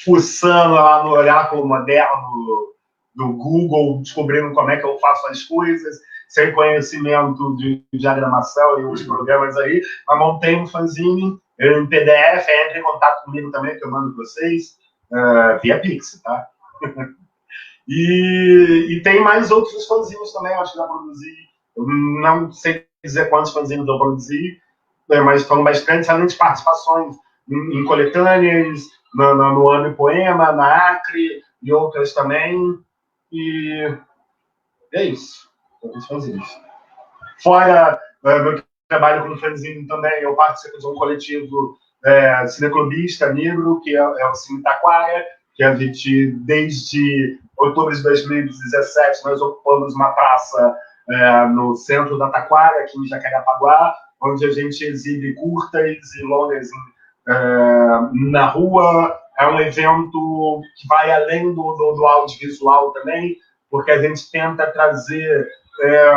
fuçando lá no oráculo moderno do Google, descobrindo como é que eu faço as coisas, sem conhecimento de diagramação e outros programas aí, mas montei um fanzine em PDF, entre em contato comigo também, que eu mando para vocês, via Pix, tá? E tem mais outros fanzines também, acho que já produzi. Eu não sei dizer quantos fanzines eu produzi, mas foram bastante, além de participações em coletâneas, no Ano e Poema, na Acre e outras também. E é isso. Os fanzines. Fora meu trabalho com fanzine também, eu participo de um coletivo cineclubista negro, que é o Cine Taquara, que a gente, desde outubro de 2017, nós ocupamos uma praça no centro da Taquara, aqui em Jacarepaguá, onde a gente exibe curtas e longas na rua. É um evento que vai além do audiovisual também, porque a gente tenta trazer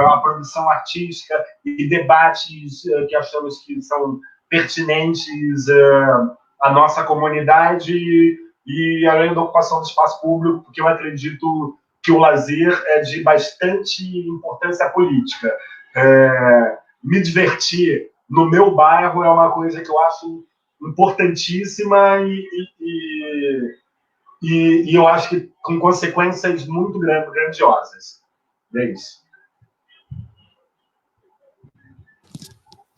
a produção artística e debates que achamos que são pertinentes à nossa comunidade e além da ocupação do espaço público, porque eu acredito que o lazer é de bastante importância política. Me divertir no meu bairro é uma coisa que eu acho importantíssima e eu acho que com consequências muito grandiosas. É isso.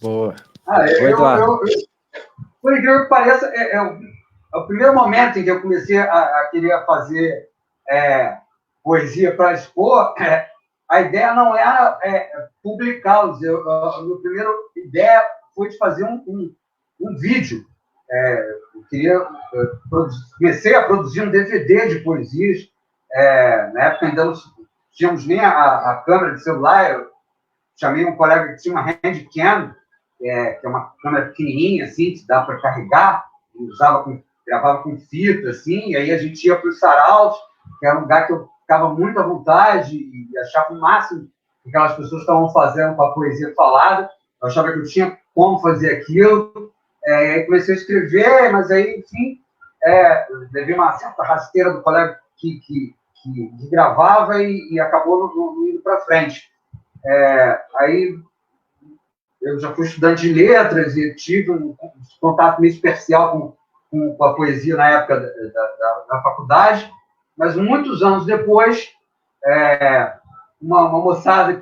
Boa.
Por incrível que pareça, é o primeiro momento em que eu comecei a querer fazer poesia para expor. A ideia não era publicá-los. A minha primeira ideia foi de fazer um vídeo. Comecei a produzir um DVD de poesias. Na época ainda não tínhamos nem a câmera de celular. Eu chamei um colega que tinha uma Handcam, que é uma câmera pequenininha, assim, que dá para carregar, gravava com fita, assim, e aí a gente ia para os saraus, que era um lugar que eu ficava muito à vontade e achava o máximo que aquelas pessoas estavam fazendo com a poesia falada. Eu achava que eu tinha como fazer aquilo. Aí comecei a escrever, mas aí, enfim, levei uma certa rasteira do colega que gravava e acabou não indo para frente. Aí eu já fui estudante de letras e tive um contato meio especial com a poesia na época da faculdade, mas muitos anos depois, uma moçada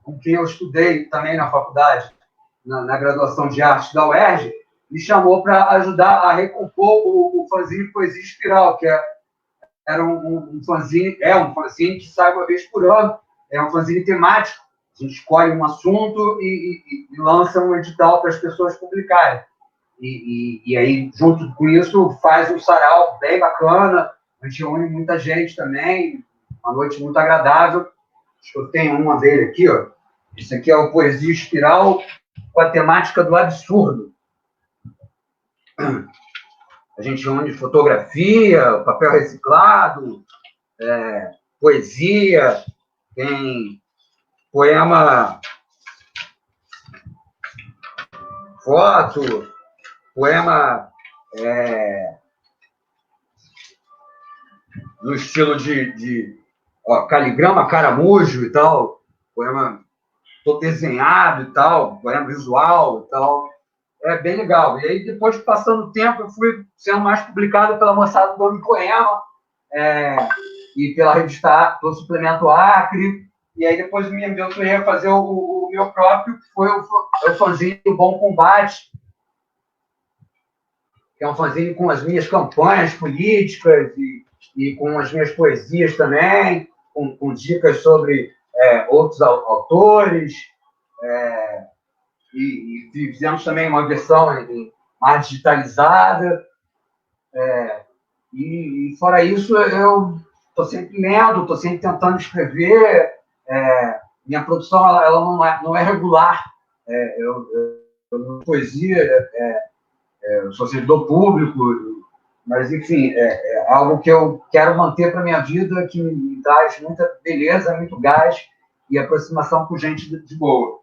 com quem eu estudei também na faculdade, na graduação de arte da UERJ, me chamou para ajudar a recompor o fanzine Poesia Espiral, que era um fanzine que sai uma vez por ano, é um fanzine temático A gente escolhe um assunto e lança um edital para as pessoas publicarem. E aí, junto com isso, faz um sarau bem bacana. A gente reúne muita gente também. Uma noite muito agradável. Acho que eu tenho uma dele aqui, ó. Esse aqui é o Poesia Espiral com a temática do absurdo. A gente reúne fotografia, papel reciclado, poesia, tem poema, foto, poema no estilo de caligrama, caramujo e tal, poema todo desenhado e tal, poema visual e tal. É bem legal. E aí, depois, passando o tempo, eu fui sendo mais publicado pela moçada do Nome Poema e pela revista, pelo Suplemento Acre. E aí, depois, me aventurei a fazer o meu próprio, que foi o fanzine do Bom Combate, que é um fanzine com as minhas campanhas políticas e com as minhas poesias também, com dicas sobre outros autores. E fizemos também uma versão mais digitalizada. E fora isso, eu estou sempre lendo, estou sempre tentando escrever. Minha produção ela não é regular. Eu poesia, eu sou servidor público, mas, enfim, é algo que eu quero manter para a minha vida, que me traz muita beleza, muito gás e aproximação com gente de boa.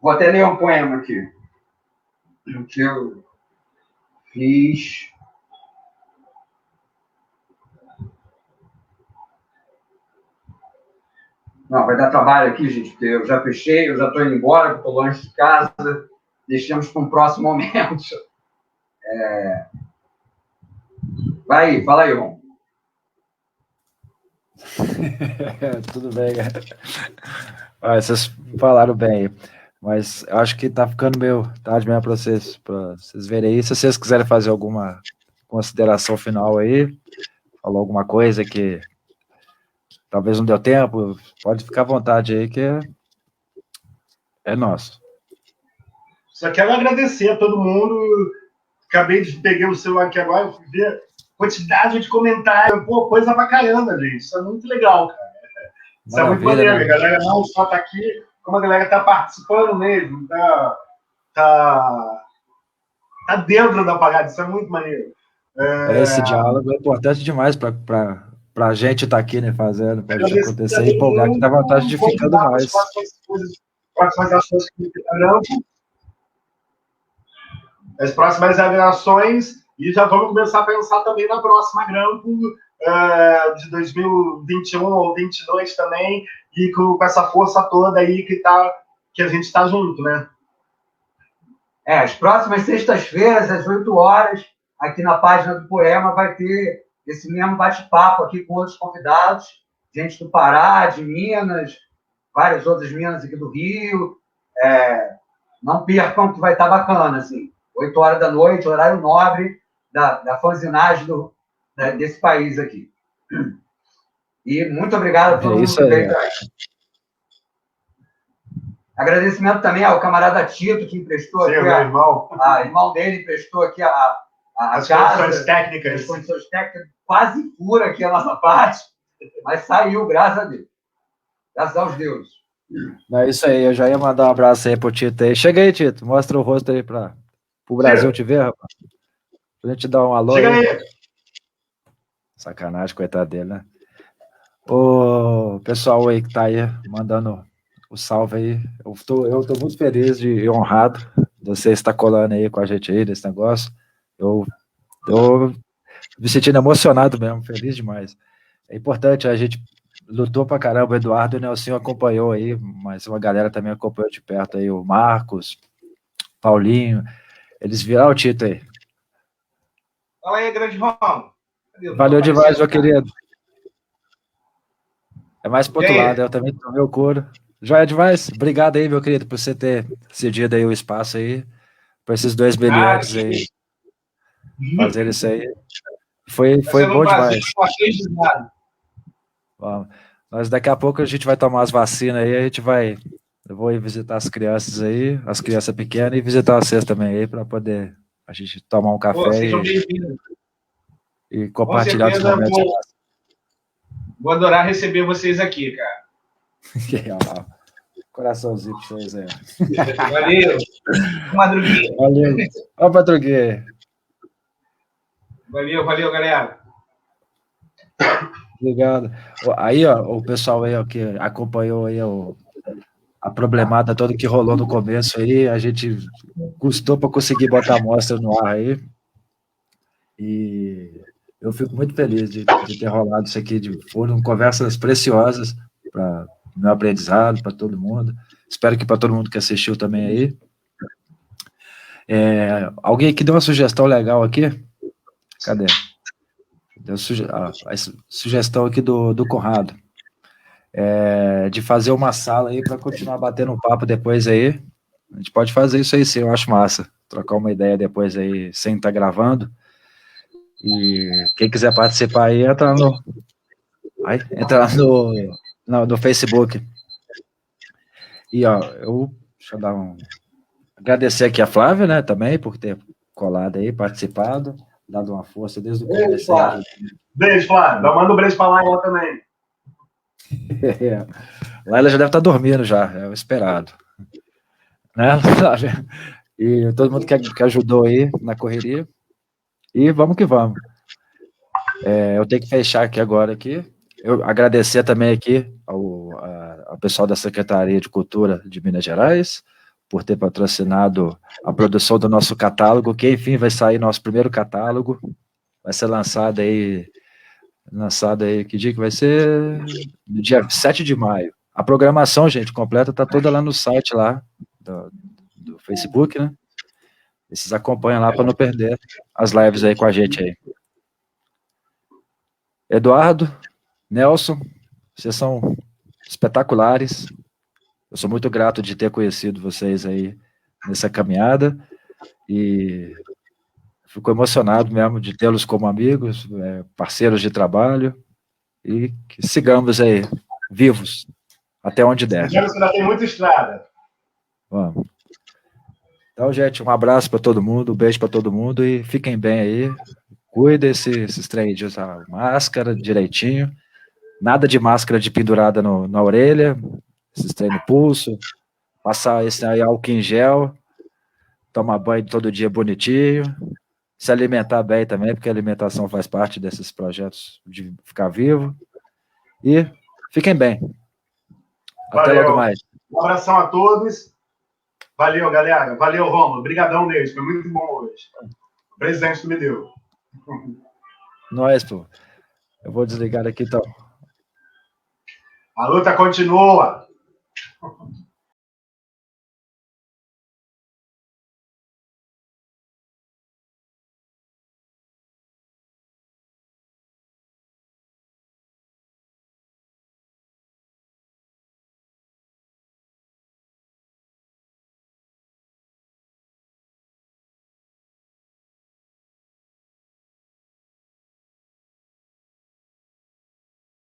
Vou até ler um poema aqui, que eu fiz. Não, vai dar trabalho aqui, gente, porque eu já fechei, eu já estou indo embora, estou longe de casa. Deixamos para um próximo momento. Vai aí, fala aí, Ron.
Tudo bem, cara. Vocês falaram bem, mas eu acho que tá ficando meio tarde mesmo para vocês verem aí. Se vocês quiserem fazer alguma consideração final aí, falar alguma coisa que talvez não deu tempo, pode ficar à vontade aí, que é nosso.
Só quero agradecer a todo mundo. Peguei o celular aqui agora, fui ver quantidade de comentários. Pô, coisa pra caramba, gente. Isso é muito legal, cara. Isso é muito maneiro. Né? A galera não só tá aqui, como a galera tá participando mesmo. Tá dentro da parada. Isso é muito maneiro.
Esse diálogo é importante demais pra gente estar aqui, né, fazendo, pode acontecer e empolgar, que dá vontade de ficando mais.
Próximas ações que as próximas agremiações, e já vamos começar a pensar também na próxima Grampo de 2021 ou 2022 também, e com essa força toda aí que a gente está junto, né?
As próximas sextas-feiras, às 8 horas, aqui na página do Poema, vai ter esse mesmo bate-papo aqui com outros convidados, gente do Pará, de Minas, várias outras Minas aqui do Rio. Não percam, que vai estar bacana, assim. 8 horas da noite, horário nobre da fanzinagem desse país aqui. E muito obrigado a todo mundo que veio. Agradecimento também ao camarada Tito, que emprestou aqui.
Irmão.
Irmão dele emprestou aqui as
condições técnicas.
As condições técnicas, quase pura aqui a nossa parte, mas saiu, graças a Deus. Graças aos deuses.
É isso aí, eu já ia mandar um abraço aí pro Tito aí. Chega aí, Tito, mostra o rosto aí pro Brasil te ver, rapaz. Pra gente dar um alô.
Chega aí.
Sacanagem, coitado dele, né? O pessoal aí que tá aí mandando o salve aí. Eu tô muito feliz e honrado de você estar colando aí com a gente aí nesse negócio. Eu me sentindo emocionado mesmo, feliz demais. É importante, a gente lutou pra caramba, o Eduardo e o Nelson acompanhou aí, mas uma galera também acompanhou de perto aí, o Marcos, Paulinho, eles viram o Tito aí.
Fala aí, grande Romo.
Valeu demais, meu querido. É mais pro outro lado, eu também tomei o couro. Joia demais, obrigado aí, meu querido, por você ter cedido aí o espaço aí, para esses 2 milhões aí, fazer isso aí. Foi bom demais. Nós daqui a pouco a gente vai tomar as vacinas aí, eu vou ir visitar as crianças aí, as crianças pequenas, e visitar vocês também aí, para poder a gente tomar um café
sejam bem-vindos.
E compartilhar os momentos.
Vou adorar receber vocês aqui, cara.
Coraçãozinho pra vocês aí.
Valeu. Madruguinha.
Valeu. Ó, Madruguinha.
Valeu, galera.
Obrigado. Aí, ó, o pessoal aí, ó, que acompanhou aí a problemada toda que rolou no começo aí, a gente custou para conseguir botar a amostra no ar aí. E eu fico muito feliz de ter rolado isso aqui. Foram conversas preciosas para o meu aprendizado, para todo mundo. Espero que para todo mundo que assistiu também aí. Alguém aqui deu uma sugestão legal aqui? Cadê? Deu a sugestão aqui do Conrado. De fazer uma sala aí para continuar batendo um papo depois aí. A gente pode fazer isso aí sim, eu acho massa. Trocar uma ideia depois aí, sem estar gravando. E quem quiser participar aí, entra no Facebook. E, ó, deixa eu dar agradecer aqui a Flávia, né, também, por ter colado aí, participado, dado uma força desde o começo.
Beijo, Flávia. Manda um beijo pra Laila também.
Laila já deve estar dormindo já, é o esperado. Né, Flávia? E todo mundo que ajudou aí na correria. E vamos que vamos. Eu tenho que fechar aqui agora. Eu agradecer também aqui ao pessoal da Secretaria de Cultura de Minas Gerais por ter patrocinado a produção do nosso catálogo, que enfim vai sair nosso primeiro catálogo. Vai ser lançado aí, que dia que vai ser? No dia 7 de maio. A programação, gente, completa, está toda lá no site lá do Facebook, né? Vocês acompanham lá para não perder as lives aí com a gente aí. Eduardo, Nelson, vocês são espetaculares. Eu sou muito grato de ter conhecido vocês aí nessa caminhada e fico emocionado mesmo de tê-los como amigos, parceiros de trabalho e que sigamos aí vivos até onde der.
Você ainda tem muita estrada.
Vamos. Então, gente, um abraço para todo mundo, um beijo para todo mundo e fiquem bem aí. Cuida esses três dias, a máscara direitinho. Nada de máscara de pendurada na orelha. Esses trem no pulso. Passar esse aí álcool em gel. Tomar banho todo dia bonitinho. Se alimentar bem também, porque a alimentação faz parte desses projetos de ficar vivo. E fiquem bem. Até logo mais.
Um abração a todos. Valeu, galera. Valeu, Romulo. Obrigadão mesmo. Foi muito bom hoje. O presente que me deu.
Nós, pô. Eu vou desligar aqui, então.
A luta continua.